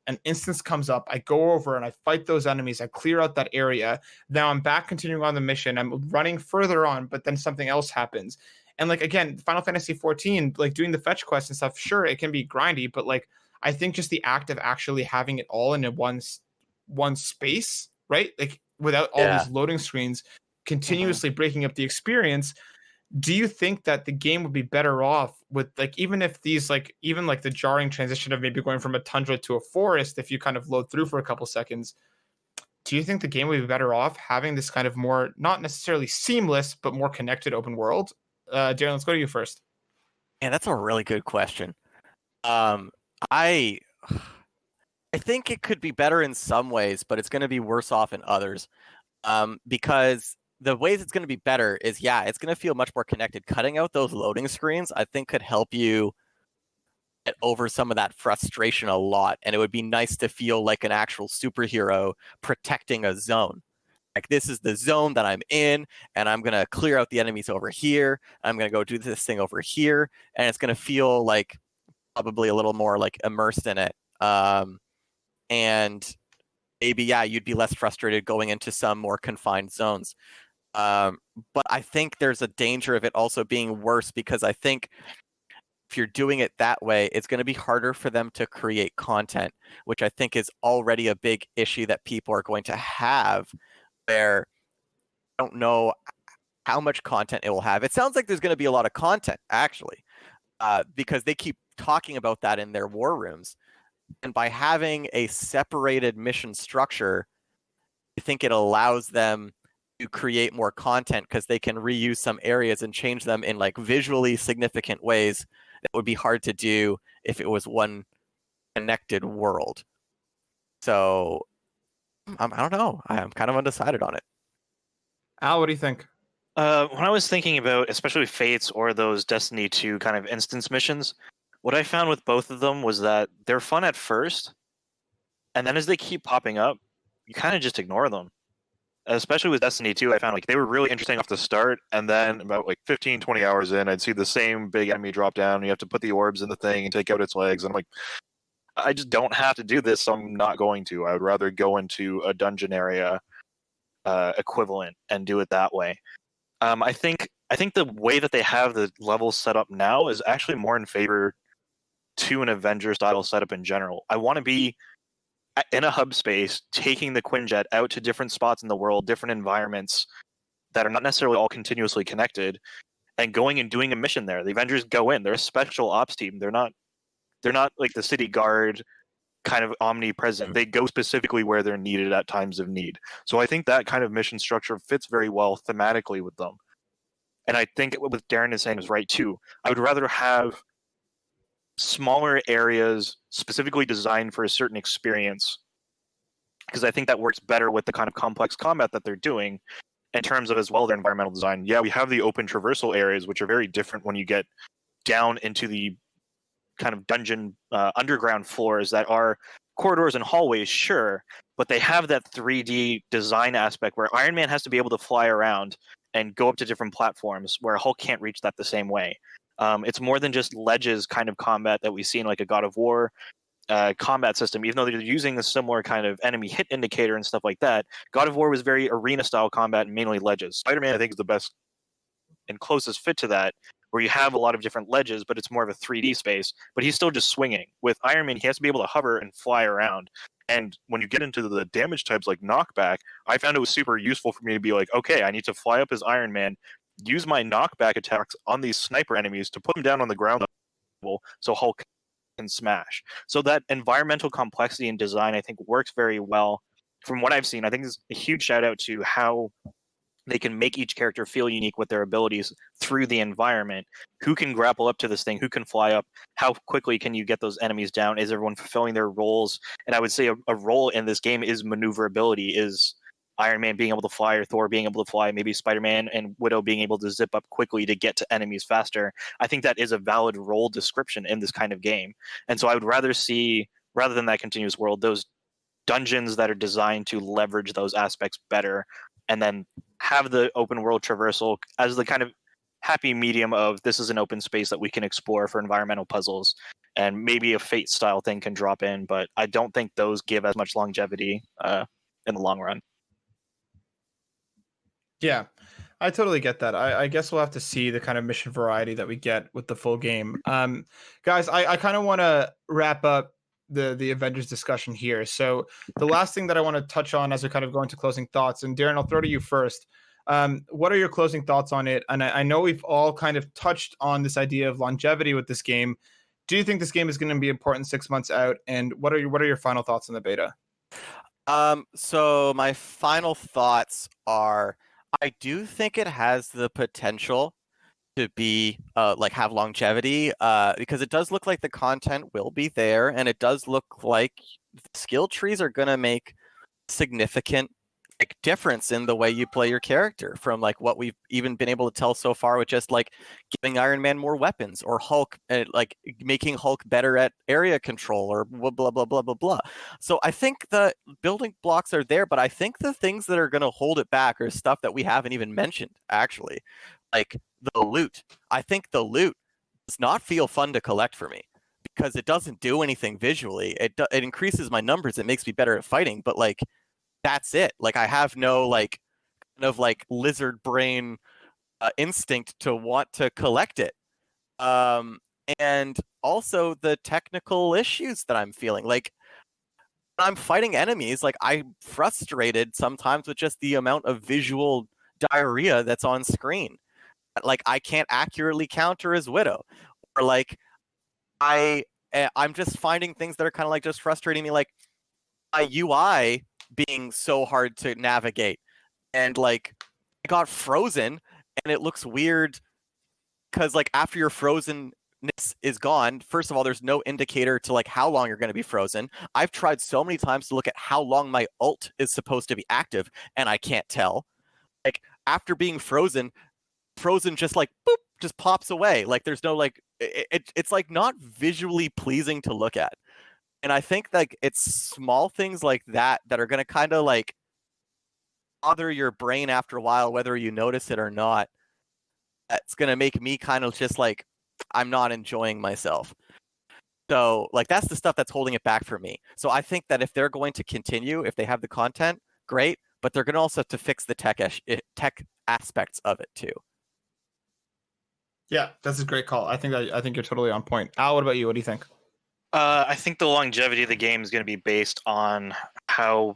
an instance comes up, I go over and I fight those enemies, I clear out that area. Now I'm back continuing on the mission, I'm running further on, but then something else happens. And like, again, Final Fantasy 14, like doing the fetch quests and stuff, sure, it can be grindy, but like, I think just the act of actually having it all in one space, right? Like without all these loading screens continuously breaking up the experience. Do you think that the game would be better off with, like, even if these, like, even like the jarring transition of maybe going from a tundra to a forest, if you kind of load through for a couple seconds, do you think the game would be better off having this kind of more, not necessarily seamless, but more connected open world? Darren, let's go to you first. Yeah, that's a really good question. I think it could be better in some ways, but it's going to be worse off in others. Because the ways it's going to be better is, it's going to feel much more connected. Cutting out those loading screens, I think, could help you get over some of that frustration a lot. And it would be nice to feel like an actual superhero protecting a zone. Like, this is the zone that I'm in, and I'm going to clear out the enemies over here. I'm going to go do this thing over here. And it's going to feel like probably a little more like immersed in it. And maybe, you'd be less frustrated going into some more confined zones. But I think there's a danger of it also being worse, because I think if you're doing it that way, it's going to be harder for them to create content, which I think is already a big issue that people are going to have, where I don't know how much content it will have. It sounds like there's going to be a lot of content, actually, because they keep talking about that in their war rooms. And by having a separated mission structure, I think it allows them to create more content, because they can reuse some areas and change them in like visually significant ways that would be hard to do if it was one connected world. So I don't know. I'm kind of undecided on it. Al, what do you think? When I was thinking about, especially Fates or those Destiny 2 kind of instance missions, what I found with both of them was that they're fun at first, and then as they keep popping up, you kind of just ignore them. especially with Destiny 2, I found like they were really interesting off the start, and then about like 15, 20 hours in, I'd see the same big enemy drop down, and you have to put the orbs in the thing and take out its legs, and I'm like, I just don't have to do this, so I'm not going to. I would rather go into a dungeon area equivalent and do it that way. I think the way that they have the levels set up now is actually more in favor to an Avengers style setup in general. I want to be in a hub space, taking the Quinjet out to different spots in the world, different environments that are not necessarily all continuously connected, and going and doing a mission there. The Avengers go in; they're a special ops team. They're not like the city guard kind of omnipresent. They go specifically where they're needed at times of need. So I think that kind of mission structure fits very well thematically with them. And I think what Darren is saying is right too. I would rather have smaller areas specifically designed for a certain experience, because I think that works better with the kind of complex combat that they're doing in terms of as well their environmental design. Yeah, we have the open traversal areas, which are very different when you get down into the kind of dungeon underground floors that are corridors and hallways, sure, but they have that 3D design aspect where Iron Man has to be able to fly around and go up to different platforms where Hulk can't reach that the same way. It's more than just ledges kind of combat that we see in like a God of War combat system, even though they're using a similar kind of enemy hit indicator and stuff like that. God of War was very arena style combat and mainly ledges. Spider-Man, I think, is the best and closest fit to that, where you have a lot of different ledges, but it's more of a 3D space, but he's still just swinging. With Iron Man, he has to be able to hover and fly around. And when you get into the damage types like knockback, I found it was super useful for me to be like, okay, I need to fly up as Iron Man, use my knockback attacks on these sniper enemies to put them down on the ground level so Hulk can smash. So that environmental complexity and design, I think, works very well. From what I've seen, I think it's a huge shout out to how they can make each character feel unique with their abilities through the environment. Who can grapple up to this thing? Who can fly up? How quickly can you get those enemies down? Is everyone fulfilling their roles? And I would say a role in this game is maneuverability, is Iron Man being able to fly, or Thor being able to fly, maybe Spider-Man and Widow being able to zip up quickly to get to enemies faster. I think that is a valid role description in this kind of game. And so I would rather see, rather than that continuous world, those dungeons that are designed to leverage those aspects better, and then have the open world traversal as the kind of happy medium of this is an open space that we can explore for environmental puzzles, and maybe a fate style thing can drop in, but I don't think those give as much longevity in the long run. Yeah, I totally get that. I guess we'll have to see the kind of mission variety that we get with the full game. Guys, I kind of want to wrap up the Avengers discussion here. So the last thing that I want to touch on as we kind of go into closing thoughts, and Darren, I'll throw to you first. What are your closing thoughts on it? And I know we've all kind of touched on this idea of longevity with this game. Do you think this game is going to be important 6 months out? And what are your final thoughts on the beta? So my final thoughts are, I do think it has the potential to be like have longevity, because it does look like the content will be there, and it does look like the skill trees are going to make significant like difference in the way you play your character, from like what we've even been able to tell so far with just like giving Iron Man more weapons, or Hulk like making Hulk better at area control, or blah blah blah blah blah blah. So I think the building blocks are there, but I think the things that are going to hold it back are stuff that we haven't even mentioned, actually, like the loot. I think the loot does not feel fun to collect for me, because it doesn't do anything visually. It increases my numbers, it makes me better at fighting, but like that's it. Like I have no like kind of like lizard brain instinct to want to collect it. And also the technical issues that I'm feeling. Like when I'm fighting enemies, like I'm frustrated sometimes with just the amount of visual diarrhea that's on screen. Like I can't accurately counter as Widow, or like I'm just finding things that are kind of like just frustrating me, like my UI being so hard to navigate, and like I got frozen and it looks weird because like after your frozenness is gone, first of all, there's no indicator to like how long you're going to be frozen. I've tried so many times to look at how long my ult is supposed to be active, and I can't tell. Like after being frozen just like boop, just pops away. Like there's no like it's like not visually pleasing to look at. And I think like it's small things like that that are going to kind of like bother your brain after a while, whether you notice it or not. That's gonna make me kind of just like, I'm not enjoying myself. So like that's the stuff that's holding it back for me. So I think that if they're going to continue, if they have the content, great, but they're gonna also have to fix the tech aspects of it too. Yeah, that's a great call. I think you're totally on point. Al, what about you? What do you think? I think the longevity of the game is going to be based on how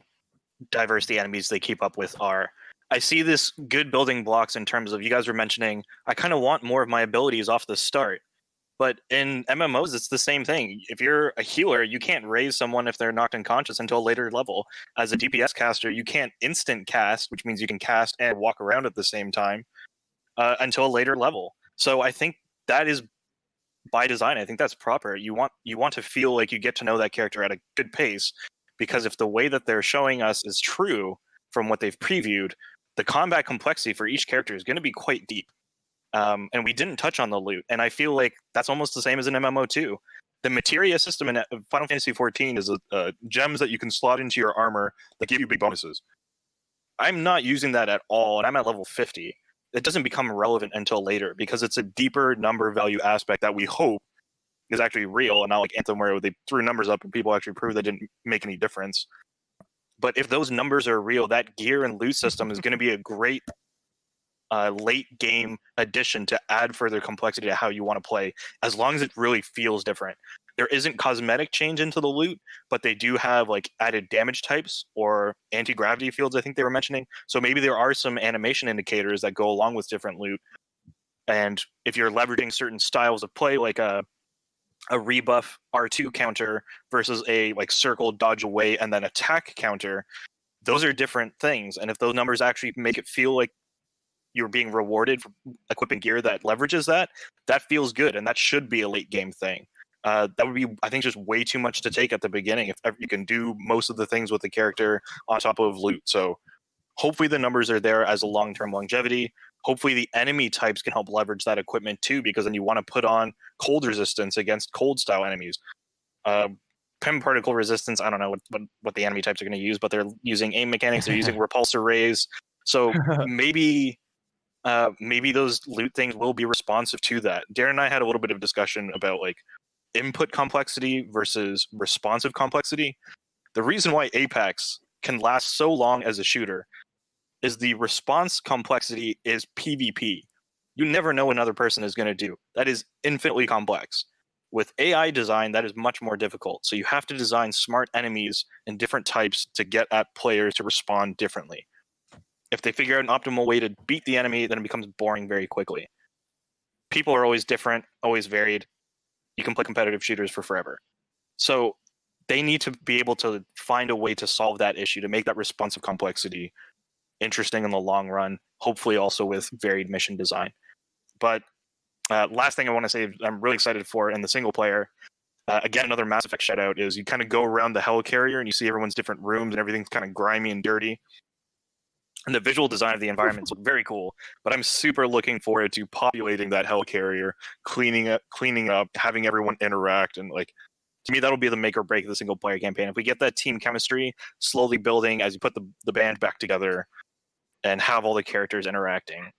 diverse the enemies they keep up with are. I see this good building blocks in terms of, you guys were mentioning, I kind of want more of my abilities off the start. But in MMOs, it's the same thing. If you're a healer, you can't raise someone if they're knocked unconscious until a later level. As a DPS caster, you can't instant cast, which means you can cast and walk around at the same time, until a later level. So I think that is by design. I think that's proper. You want to feel like you get to know that character at a good pace, because if the way that they're showing us is true from what they've previewed, the combat complexity for each character is going to be quite deep. And we didn't touch on the loot, and I feel like that's almost the same as an MMO too. The materia system in Final Fantasy XIV is gems that you can slot into your armor that give you big bonuses. I'm not using that at all, and I'm at level 50. It doesn't become relevant until later because it's a deeper number value aspect that we hope is actually real, and not like Anthem where they threw numbers up and people actually proved that didn't make any difference. But if those numbers are real, that gear and loot system is going to be a great late game addition to add further complexity to how you want to play, as long as it really feels different. There isn't cosmetic change into the loot, but they do have like added damage types or anti-gravity fields, I think they were mentioning. So maybe there are some animation indicators that go along with different loot. And if you're leveraging certain styles of play, like a rebuff R2 counter versus a like circle, dodge away, and then attack counter, those are different things. And if those numbers actually make it feel like you're being rewarded for equipping gear that leverages that, that feels good, and that should be a late game thing. That would be, I think, just way too much to take at the beginning if you can do most of the things with the character on top of loot. So hopefully the numbers are there as a long-term longevity. Hopefully the enemy types can help leverage that equipment too, because then you want to put on cold resistance against cold style enemies. Pim particle resistance, I don't know what the enemy types are going to use, but they're using aim mechanics, they're using repulsor rays. So maybe those loot things will be responsive to that. Darren and I had a little bit of discussion about like input complexity versus responsive complexity. The reason why Apex can last so long as a shooter is the response complexity is PvP. You never know what another person is going to do. That is infinitely complex. With AI design, that is much more difficult. So you have to design smart enemies and different types to get at players to respond differently. If they figure out an optimal way to beat the enemy, then it becomes boring very quickly. People are always different, always varied. You can play competitive shooters for forever. So they need to be able to find a way to solve that issue, to make that responsive complexity interesting in the long run, hopefully also with varied mission design. But last thing I want to say I'm really excited for in the single player, again, another Mass Effect shout out, is you kind of go around the helicarrier and you see everyone's different rooms and everything's kind of grimy and dirty. And the visual design of the environments look very cool, but I'm super looking forward to populating that helicarrier, cleaning up, having everyone interact, and like, to me, that'll be the make or break of the single player campaign. If we get that team chemistry slowly building as you put the band back together and have all the characters interacting.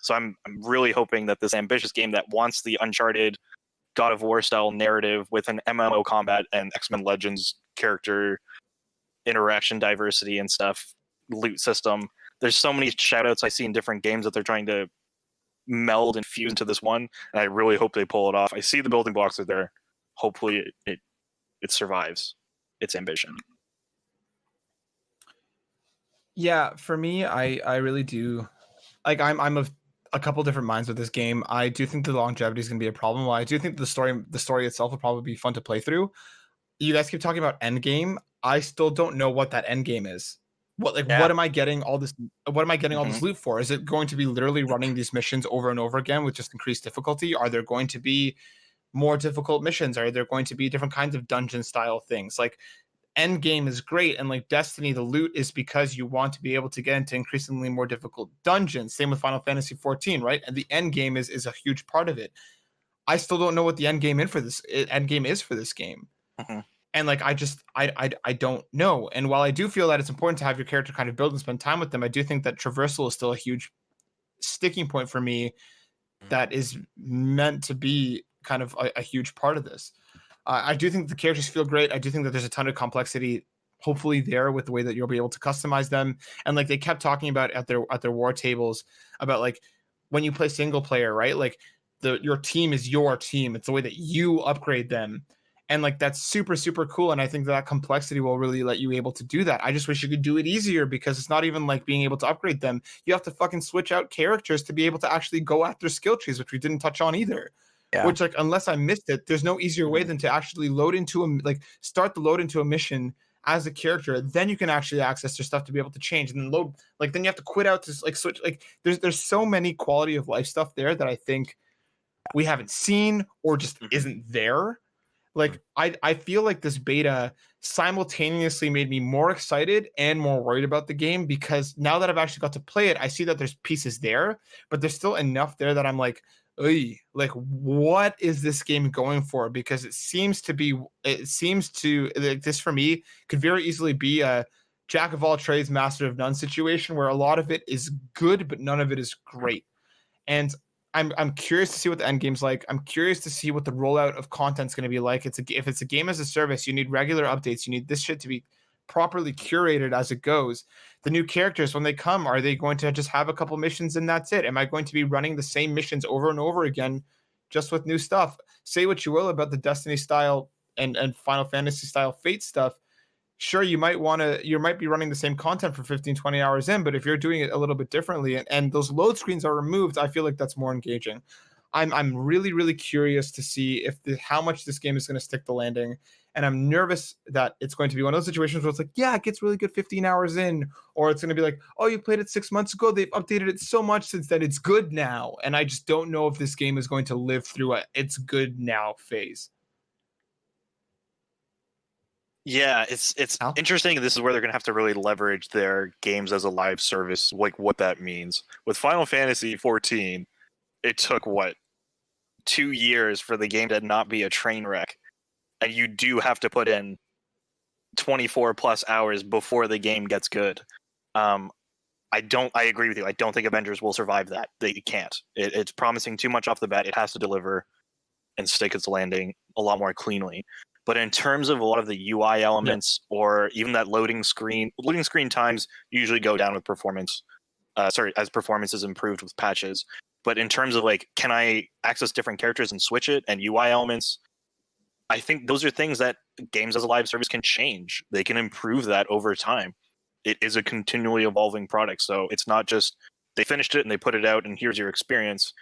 So I'm really hoping that this ambitious game that wants the Uncharted God of War style narrative with an MMO combat and X-Men Legends character interaction diversity and stuff, loot system. There's so many shoutouts I see in different games that they're trying to meld and fuse into this one, and I really hope they pull it off. I see the building blocks are there. Hopefully it survives its ambition. Yeah, for me, I really do. Like, I'm of a couple different minds with this game. I do think the longevity is going to be a problem. While I do think the story itself will probably be fun to play through. You guys keep talking about end game. I still don't know what that end game is. What am I getting all this? What am I getting all this loot for? Is it going to be literally running these missions over and over again with just increased difficulty? Are there going to be more difficult missions? Are there going to be different kinds of dungeon style things? Like, end game is great, and like Destiny, the loot is because you want to be able to get into increasingly more difficult dungeons. Same with Final Fantasy XIV, right? And the end game is a huge part of it. I still don't know what the end game is for this game. And like I don't know. And while I do feel that it's important to have your character kind of build and spend time with them, I do think that traversal is still a huge sticking point for me that is meant to be kind of a huge part of this. I do think the characters feel great. I do think that there's a ton of complexity hopefully there with the way that you'll be able to customize them. And like they kept talking about at their war tables about like when you play single player, right? Like your team is your team. It's the way that you upgrade them. And like that's super, super cool. And I think that complexity will really let you able to do that. I just wish you could do it easier because it's not even like being able to upgrade them. You have to fucking switch out characters to be able to actually go after skill trees, which we didn't touch on either. Yeah. Which like unless I missed it, there's no easier way than to actually start the load into a mission as a character. Then you can actually access their stuff to be able to change and then load. Like then you have to quit out to like switch. Like there's so many quality of life stuff there that I think we haven't seen or just isn't there. Like I feel like this beta simultaneously made me more excited and more worried about the game because now that I've actually got to play it, I see that there's pieces there, but there's still enough there that I'm like, like what is this game going for? Because it seems to like this for me could very easily be a jack of all trades, master of none situation where a lot of it is good, but none of it is great. And I'm curious to see what the end game's like. I'm curious to see what the rollout of content's going to be like. If it's a game as a service, you need regular updates. You need this shit to be properly curated as it goes. The new characters, when they come, are they going to just have a couple missions and that's it? Am I going to be running the same missions over and over again, just with new stuff? Say what you will about the Destiny style and Final Fantasy style Fate stuff. Sure, you might be running the same content for 15, 20 hours in, but if you're doing it a little bit differently and those load screens are removed, I feel like that's more engaging. I'm really, really curious to see how much this game is going to stick the landing. And I'm nervous that it's going to be one of those situations where it's like, yeah, it gets really good 15 hours in, or it's going to be like, oh, you played it 6 months ago. They've updated it so much since then. It's good now. And I just don't know if this game is going to live through it's good now phase. Yeah, it's interesting. This is where they're going to have to really leverage their games as a live service, like what that means. With Final Fantasy 14, it took, 2 years for the game to not be a train wreck. And you do have to put in 24 plus hours before the game gets good. I agree with you. I don't think Avengers will survive that. They can't. It's promising too much off the bat. It has to deliver and stick its landing a lot more cleanly. But in terms of a lot of the UI elements or even that loading screen times usually go down with performance. As performance is improved with patches. But in terms of can I access different characters and switch it and UI elements, I think those are things that games as a live service can change. They can improve that over time. It is a continually evolving product. So it's not just they finished it and they put it out and here's your experience.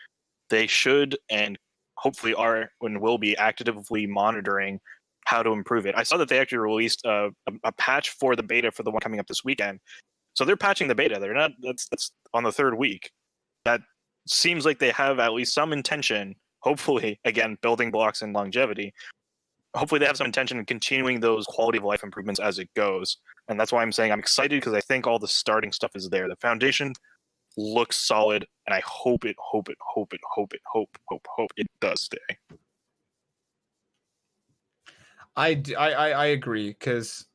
They should and hopefully are and will be actively monitoring how to improve it. I saw that they actually released a patch for the beta for the one coming up this weekend. So they're patching the beta. They're not. That's on the third week. That seems like they have at least some intention. Hopefully, again, building blocks and longevity. Hopefully, they have some intention in continuing those quality of life improvements as it goes. And that's why I'm saying I'm excited because I think all the starting stuff is there. The foundation looks solid, and I hope it does stay. I agree because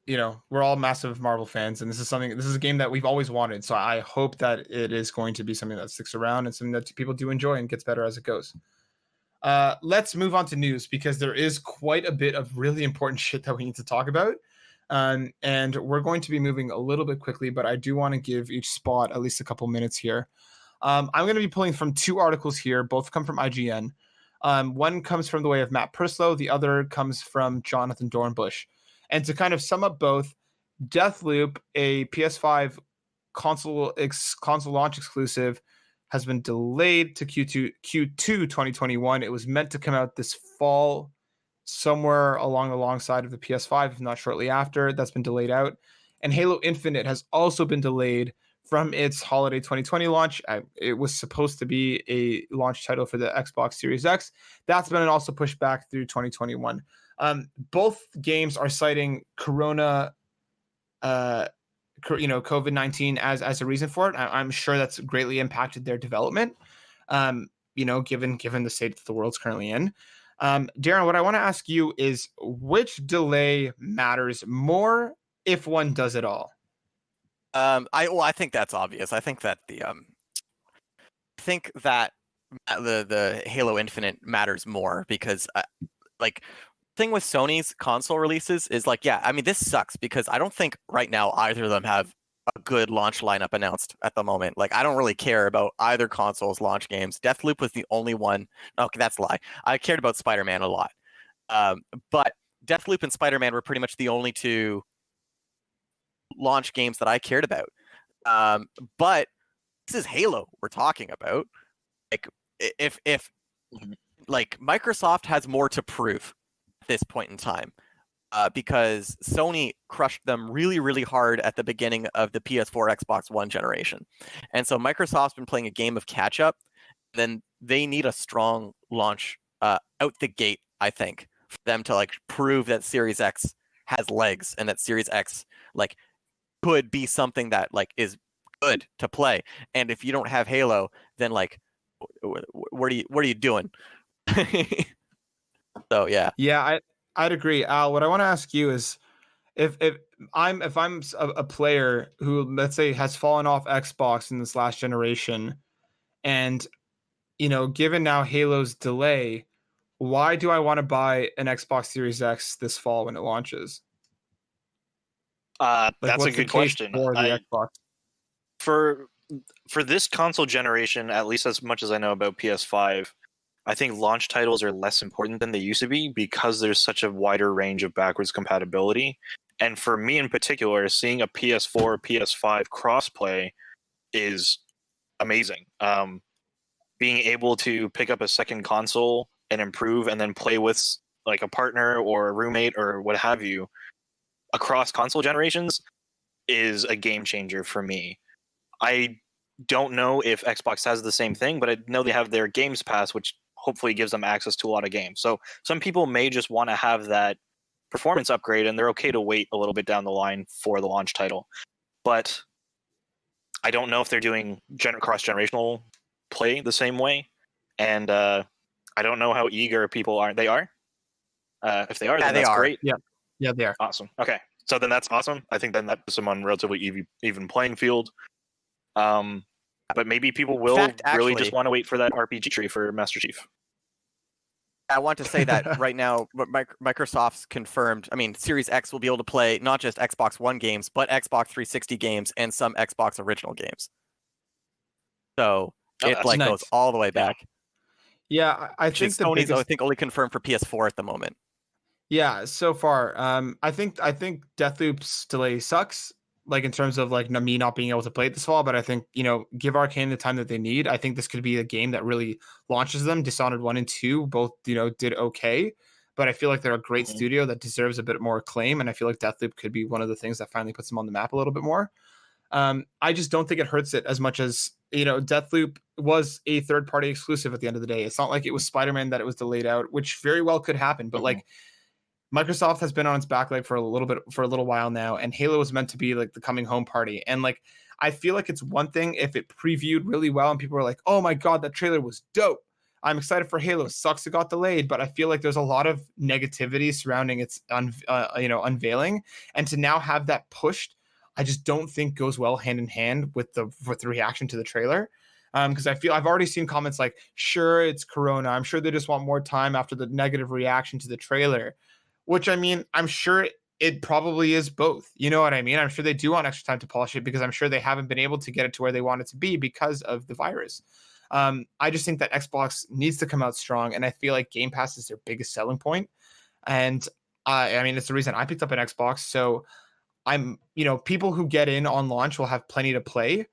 we're all massive Marvel fans, and this is a game that we've always wanted. So I hope that it is going to be something that sticks around and something that people do enjoy and gets better as it goes. Let's move on to news because there is quite a bit of really important shit that we need to talk about. And we're going to be moving a little bit quickly, but I do want to give each spot at least a couple minutes here. I'm going to be pulling from 2 articles here. Both come from IGN. One comes from the way of Matt Purslow. The other comes from Jonathan Dornbush. And to kind of sum up both, Deathloop, a PS5 console launch exclusive, has been delayed to Q2 2021. It was meant to come out this fall, somewhere alongside of the PS5, if not shortly after. That's been delayed out. And Halo Infinite has also been delayed from its holiday 2020 launch. It was supposed to be a launch title for the Xbox Series X. That's been also pushed back through 2021. Both games are citing COVID-19 as a reason for it. I'm sure that's greatly impacted their development, given the state that the world's currently in. Darren, what I want to ask you is which delay matters more if one does it all? I think that's obvious. I think that the Halo Infinite matters more because like thing with Sony's console releases is like, yeah, I mean this sucks because I don't think right now either of them have a good launch lineup announced at the moment. Like I don't really care about either console's launch games. Deathloop was the only one. Okay, that's a lie. I cared about Spider-Man a lot. But Deathloop and Spider-Man were pretty much the only two launch games that I cared about. But this is Halo we're talking about. Like if like Microsoft has more to prove at this point in time. Because Sony crushed them really, really hard at the beginning of the PS4, Xbox One generation. And so Microsoft's been playing a game of catch up. Then they need a strong launch out the gate, I think, for them to like prove that Series X has legs and that Series X like could be something that like is good to play. And if you don't have Halo, then like what are you doing? So yeah. I'd agree. Al, what I want to ask you is if I'm a player who, let's say, has fallen off Xbox in this last generation, and given now Halo's delay, why do I want to buy an Xbox Series X this fall when it launches? That's a good question. For the Xbox. For this console generation, at least as much as I know about PS5, I think launch titles are less important than they used to be because there's such a wider range of backwards compatibility. And for me in particular, seeing a PS4, PS5 crossplay is amazing. Being able to pick up a second console and improve and then play with like a partner or a roommate or what have you across console generations is a game changer for me. I don't know if Xbox has the same thing, but I know they have their Games Pass, which hopefully gives them access to a lot of games. So some people may just want to have that performance upgrade and they're okay to wait a little bit down the line for the launch title. But I don't know if they're doing cross-generational play the same way. And I don't know how eager people are. They are? If they are, then that's great. Yeah, they are. Awesome. Okay. So then that's awesome. I think then that puts them on relatively even playing field. But maybe people will really just want to wait for that RPG tree for Master Chief. I want to say that right now, Microsoft's confirmed. I mean, Series X will be able to play not just Xbox One games, but Xbox 360 games and some Xbox original games. So it like goes all the way back. Yeah, I think Sony's I think only confirmed for PS4 at the moment. Yeah, so far, I think Deathloop's delay sucks. Like in terms of like me not being able to play it this fall, but I think give Arcane the time that they need. I think this could be a game that really launches them. Dishonored 1 and 2 both did okay, but I feel like they're a great studio that deserves a bit more acclaim, and I feel like Deathloop could be one of the things that finally puts them on the map a little bit more. I just don't think it hurts it as much as Deathloop was a third-party exclusive at the end of the day. It's not like it was Spider-Man that it was delayed out, which very well could happen, but like Microsoft has been on its back leg for a little while now, and Halo was meant to be like the coming home party. And like, I feel like it's one thing if it previewed really well and people were like, "Oh my god, that trailer was dope. I'm excited for Halo. Sucks it got delayed," but I feel like there's a lot of negativity surrounding its unveiling, and to now have that pushed, I just don't think goes well hand in hand with the reaction to the trailer. Because I feel I've already seen comments like, "Sure, it's Corona. I'm sure they just want more time after the negative reaction to the trailer." Which, I mean, I'm sure it probably is both. You know what I mean? I'm sure they do want extra time to polish it because I'm sure they haven't been able to get it to where they want it to be because of the virus. I just think that Xbox needs to come out strong, and I feel like Game Pass is their biggest selling point. And I mean, it's the reason I picked up an Xbox. So people who get in on launch will have plenty to play.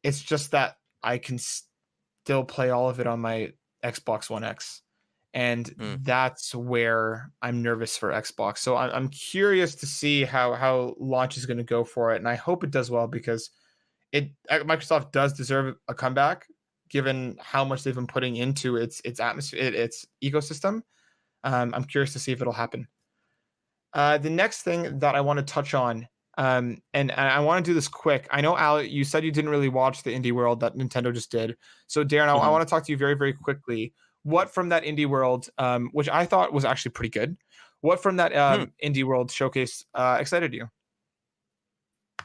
It's just that I can still play all of it on my Xbox One X. And that's where I'm nervous for Xbox. So I'm curious to see how launch is going to go for it. And I hope it does well because Microsoft does deserve a comeback given how much they've been putting into its atmosphere, its ecosystem. I'm curious to see if it'll happen. The next thing that I want to touch on, and I want to do this quick. I know, Al, you said you didn't really watch the indie world that Nintendo just did. So Darren, I want to talk to you very, very quickly. what from that indie world, which I thought was actually pretty good, what from that indie world showcase excited you?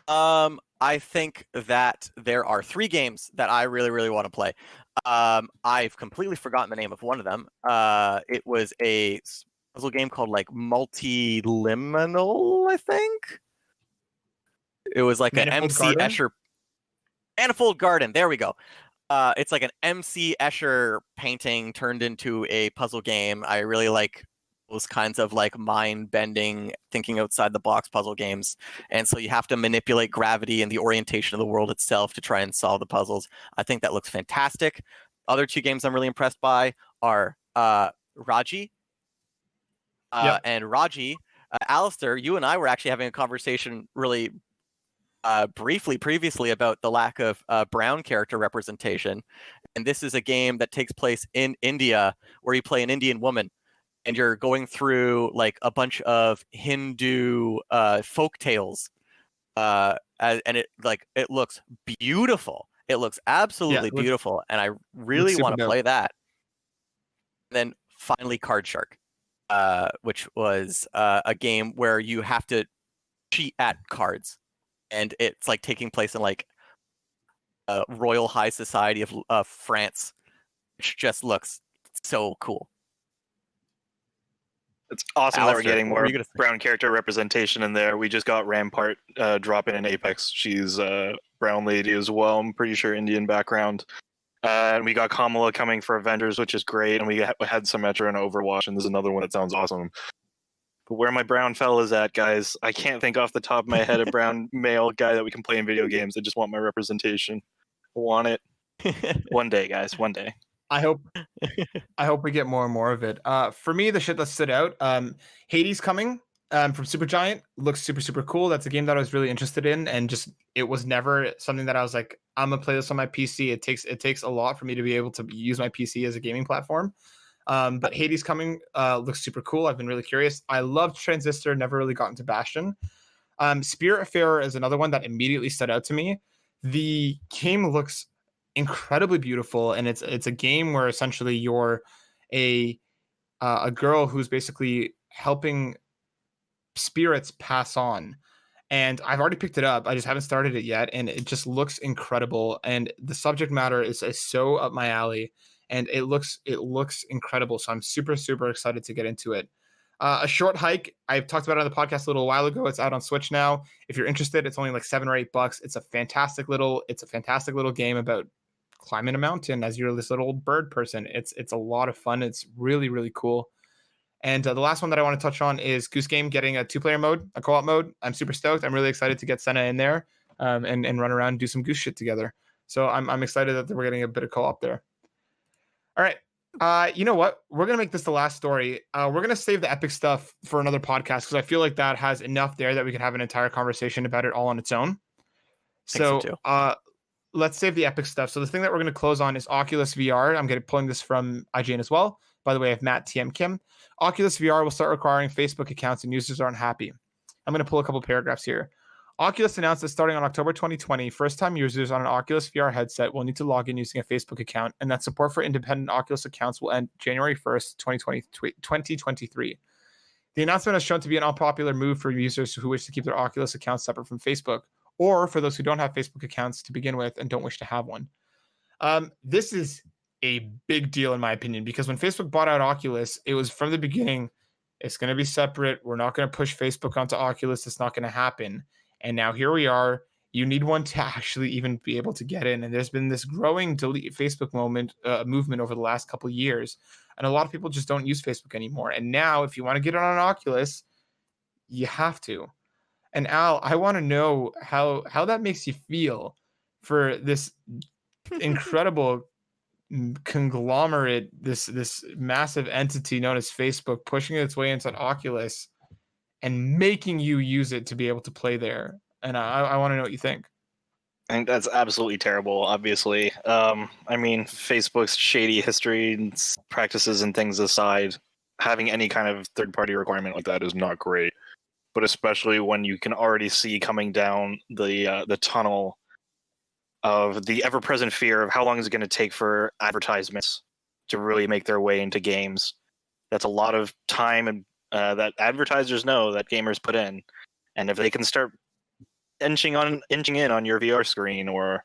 I think that there are 3 games that I really, really want to play. I've completely forgotten the name of one of them. It was a puzzle game called like Multiliminal, I think. It was like an Manifold MC Garden? Escher Manifold Garden. There we go. It's like an MC Escher painting turned into a puzzle game. I really like those kinds of like mind-bending, thinking outside the box puzzle games. And so you have to manipulate gravity and the orientation of the world itself to try and solve the puzzles. I think that looks fantastic. Other 2 games I'm really impressed by are Raji and Raji. Alistair, you and I were actually having a conversation really briefly previously about the lack of brown character representation. And this is a game that takes place in India where you play an Indian woman and you're going through like a bunch of Hindu folk tales. And it looks beautiful. It looks absolutely beautiful. And I really want to play that. And then finally Card Shark, which was a game where you have to cheat at cards. And it's like taking place in like Royal High Society of France, which just looks so cool. It's awesome Alistair, that we're getting more what brown character representation in there. We just got Rampart dropping in Apex. She's a brown lady as well. I'm pretty sure Indian background. And we got Kamala coming for Avengers, which is great. And we had Symmetra in Overwatch, and there's another one that sounds awesome. But where my brown fellas at, guys? I can't think off the top of my head a brown male guy that we can play in video games. I just want my representation. I want it. One day, guys. One day. I hope we get more and more of it. For me, the shit that stood out, Hades coming from Supergiant looks super, super cool. That's a game that I was really interested in, and just it was never something that I was like, I'm gonna play this on my PC. It takes a lot for me to be able to use my PC as a gaming platform. But Hades coming looks super cool. I've been really curious. I loved Transistor, never really got into Bastion. Spiritfarer is another one that immediately stood out to me. The game looks incredibly beautiful, and it's a game where essentially you're a girl who's basically helping spirits pass on. And I've already picked it up. I just haven't started it yet, and it just looks incredible. And the subject matter is so up my alley, and it looks incredible. So I'm super, super excited to get into it. A Short Hike, I've talked about it on the podcast a little while ago. It's out on Switch now. If you're interested, it's only like $7 or $8. It's a fantastic little game about climbing a mountain as you're this little bird person. It's a lot of fun. It's really, really cool. And the last one that I want to touch on is Goose Game getting a 2-player mode, a co-op mode. I'm super stoked. I'm really excited to get Senna in there and run around and do some Goose shit together. So I'm excited that we're getting a bit of co-op there. All right. You know what? We're going to make this the last story. We're going to save the epic stuff for another podcast because I feel like that has enough there that we could have an entire conversation about it all on its own. So let's save the epic stuff. So the thing that we're going to close on is Oculus VR. I'm pulling this from IGN as well. By the way, I have Matt TM Kim. Oculus VR will start requiring Facebook accounts and users aren't happy. I'm going to pull a couple paragraphs here. Oculus announced that starting on October 2020, first-time users on an Oculus VR headset will need to log in using a Facebook account, and that support for independent Oculus accounts will end January 1st, 2023. The announcement has shown to be an unpopular move for users who wish to keep their Oculus accounts separate from Facebook, or for those who don't have Facebook accounts to begin with and don't wish to have one. This is a big deal in my opinion, because when Facebook bought out Oculus, it was from the beginning, it's going to be separate. We're not going to push Facebook onto Oculus. It's not going to happen. And now here we are. You need one to actually even be able to get in. And there's been this growing delete Facebook movement over the last couple of years. And a lot of people just don't use Facebook anymore. And now if you want to get on an Oculus, you have to. And Al, I want to know how that makes you feel for this incredible conglomerate, this massive entity known as Facebook pushing its way into an Oculus and making you use it to be able to play there. And I want to know what you think. I think that's absolutely terrible, obviously. I mean, Facebook's shady history and practices and things aside, having any kind of third-party requirement like that is not great. But especially when you can already see coming down the tunnel of the ever-present fear of how long is it going to take for advertisements to really make their way into games. That's a lot of time and that advertisers know that gamers put in, and if they can start inching in on your VR screen or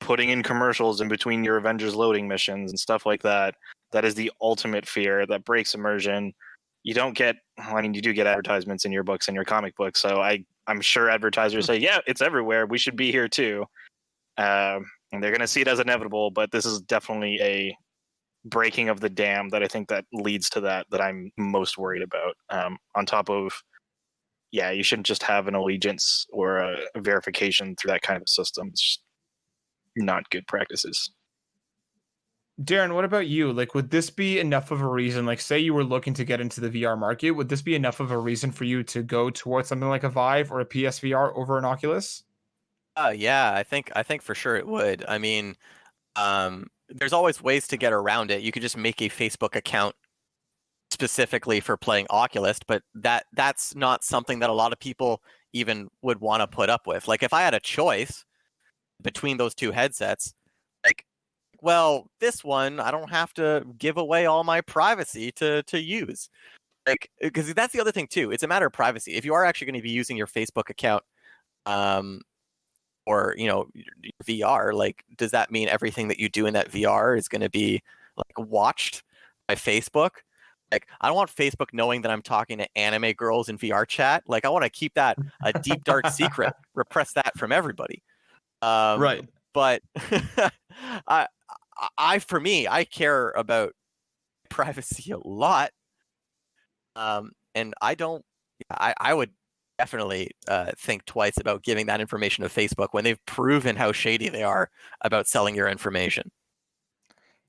putting in commercials in between your Avengers loading missions and stuff like that, that is the ultimate fear that breaks immersion. You don't get, I mean, you do get advertisements in your books and your comic books, so I'm sure advertisers say, yeah, it's everywhere, we should be here too. And they're going to see it as inevitable, but this is definitely a breaking of the dam that I think that leads to that I'm most worried about. On top of, yeah, you shouldn't just have an allegiance or a verification through that kind of system. It's just not good practices. Darren, what about you? Like, would this be enough of a reason? Like, say you were looking to get into the VR market, would this be enough of a reason for you to go towards something like a Vive or a PSVR over an Oculus? Yeah, I think for sure it would. I mean, there's always ways to get around it. You could just make a Facebook account specifically for playing Oculus, but that's not something that a lot of people even would want to put up with. Like, if I had a choice between those two headsets, like, well, this one I don't have to give away all my privacy to use. Like, because that's the other thing too. It's a matter of privacy. If you are actually going to be using your Facebook account, or your VR, like, does that mean everything that you do in that VR is going to be like watched by Facebook? Like, I don't want Facebook knowing that I'm talking to anime girls in VR chat. Like, I want to keep that a deep dark secret, repress that from everybody. Right. But for me, I care about privacy a lot. And I would definitely think twice about giving that information to Facebook when they've proven how shady they are about selling your information.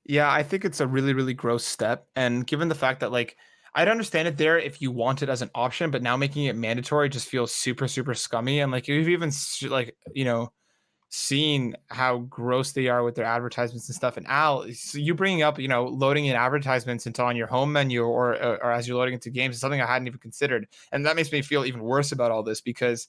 Yeah, I think it's a really, really gross step. And given the fact that, like, I'd understand it there if you want it as an option, but now making it mandatory just feels super, super scummy. And like, you've even seen how gross they are with their advertisements and stuff. And Al, so you bringing up, loading in advertisements into on your home menu or as you're loading into games is something I hadn't even considered. And that makes me feel even worse about all this because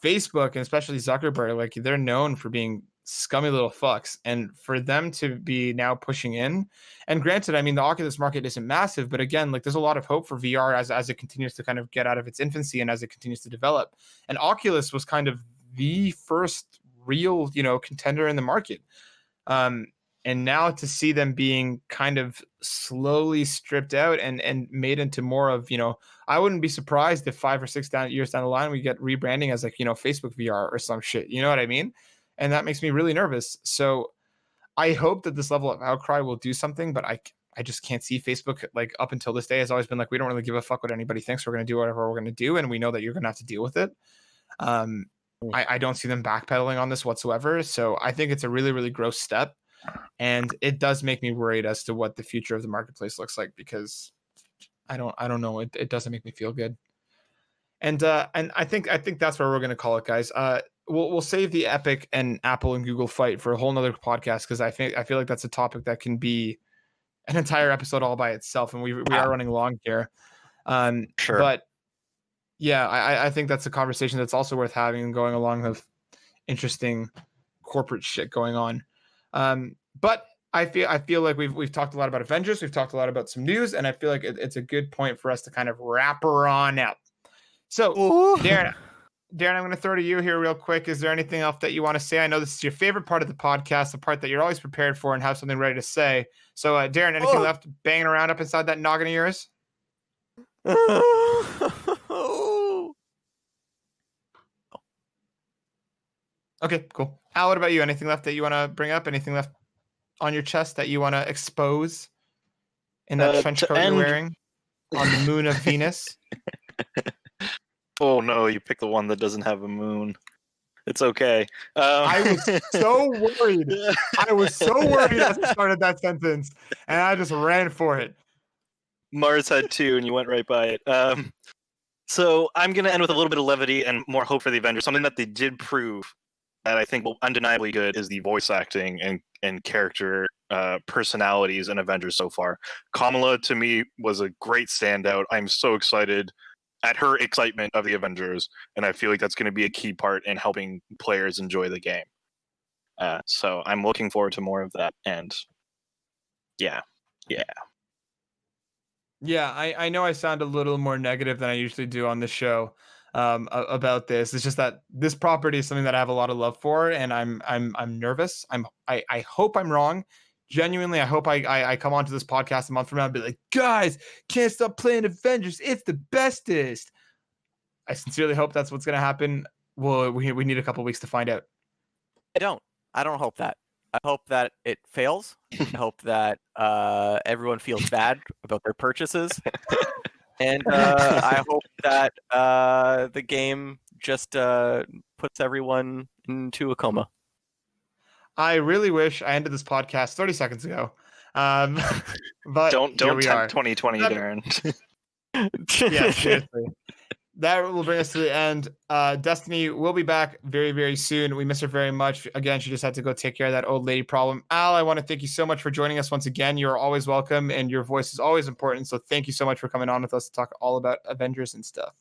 Facebook and especially Zuckerberg, like, they're known for being scummy little fucks, and for them to be now pushing in, and granted, I mean, the Oculus market isn't massive, but again, like, there's a lot of hope for VR as it continues to kind of get out of its infancy and as it continues to develop. And Oculus was kind of the first real, contender in the market. And now to see them being kind of slowly stripped out and made into more of, I wouldn't be surprised if 5 or 6 years down the line, we get rebranding as like, Facebook VR or some shit. You know what I mean? And that makes me really nervous. So I hope that this level of outcry will do something, but I just can't see Facebook, like, up until this day has always been like, we don't really give a fuck what anybody thinks. We're going to do whatever we're going to do. And we know that you're going to have to deal with it. I don't see them backpedaling on this whatsoever. So I think it's a really, really gross step. And it does make me worried as to what the future of the marketplace looks like, because I don't know. It doesn't make me feel good. And I think that's where we're going to call it, guys. We'll save the Epic and Apple and Google fight for a whole nother podcast, because I feel like that's a topic that can be an entire episode all by itself, and we are running long here. Sure. But yeah, I think that's a conversation that's also worth having and going along with interesting corporate shit going on. But I feel like we've talked a lot about Avengers, we've talked a lot about some news, and I feel like it's a good point for us to kind of wrap her on out. So, Darren, I'm going to throw to you here real quick. Is there anything else that you want to say? I know this is your favorite part of the podcast, the part that you're always prepared for and have something ready to say. So, Darren, anything left banging around up inside that noggin of yours? Okay, cool. Al, what about you? Anything left that you want to bring up? Anything left on your chest that you want to expose in that trench coat you're wearing on the moon of Venus? Oh no, you picked the one that doesn't have a moon. It's okay. I was so worried. I was so worried as I started that sentence, and I just ran for it. Mars had 2, and you went right by it. So I'm going to end with a little bit of levity and more hope for the Avengers. Something that they did prove that I think will undeniably good is the voice acting and character personalities in Avengers so far. Kamala, to me, was a great standout. I'm so excited at her excitement of the Avengers, and I feel like that's going to be a key part in helping players enjoy the game. So I'm looking forward to more of that, and Yeah. Yeah, I know I sound a little more negative than I usually do on the show about this. It's just that this property is something that I have a lot of love for, and I'm nervous. I hope I'm wrong. Genuinely, I hope I come onto this podcast a month from now and be like, guys, can't stop playing Avengers. It's the bestest. I sincerely hope that's what's gonna happen. Well, we need a couple weeks to find out. I don't hope that. I hope that it fails. I hope that everyone feels bad about their purchases, and I hope that the game just puts everyone into a coma. I really wish I ended this podcast 30 seconds ago. But Don't here we are. tempt 2020, That- Darren. Yeah, seriously. That will bring us to the end. Destiny will be back very, very soon. We miss her very much. Again, she just had to go take care of that old lady problem. Al, I want to thank you so much for joining us once again. You're always welcome, and your voice is always important. So thank you so much for coming on with us to talk all about Avengers and stuff.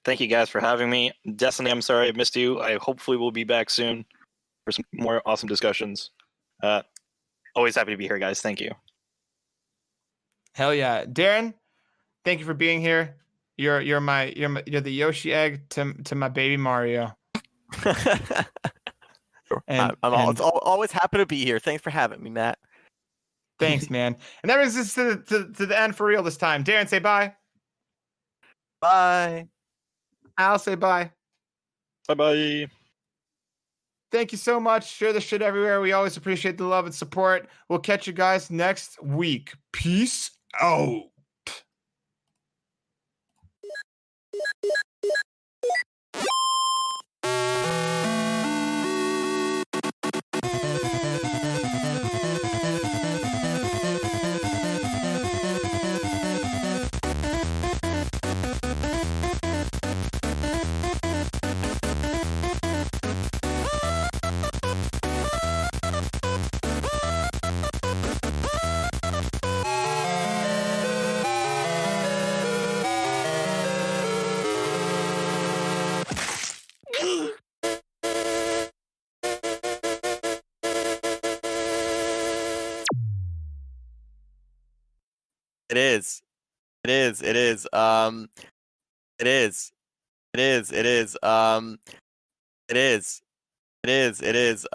Thank you guys for having me. Destiny, I'm sorry I missed you. I hopefully will be back soon for some more awesome discussions. Always happy to be here, guys. Thank you. Hell yeah, Darren. Thank you for being here. You're the Yoshi egg to my baby Mario. And always happy to be here. Thanks for having me, Matt. Thanks, man. And that brings us to the end for real this time. Darren, say bye. Bye. Al, say bye. Bye-bye. Thank you so much. Share the shit everywhere. We always appreciate the love and support. We'll catch you guys next week. Peace out. It is. It is. It is. It is. It is. It is. It is. It is. It is.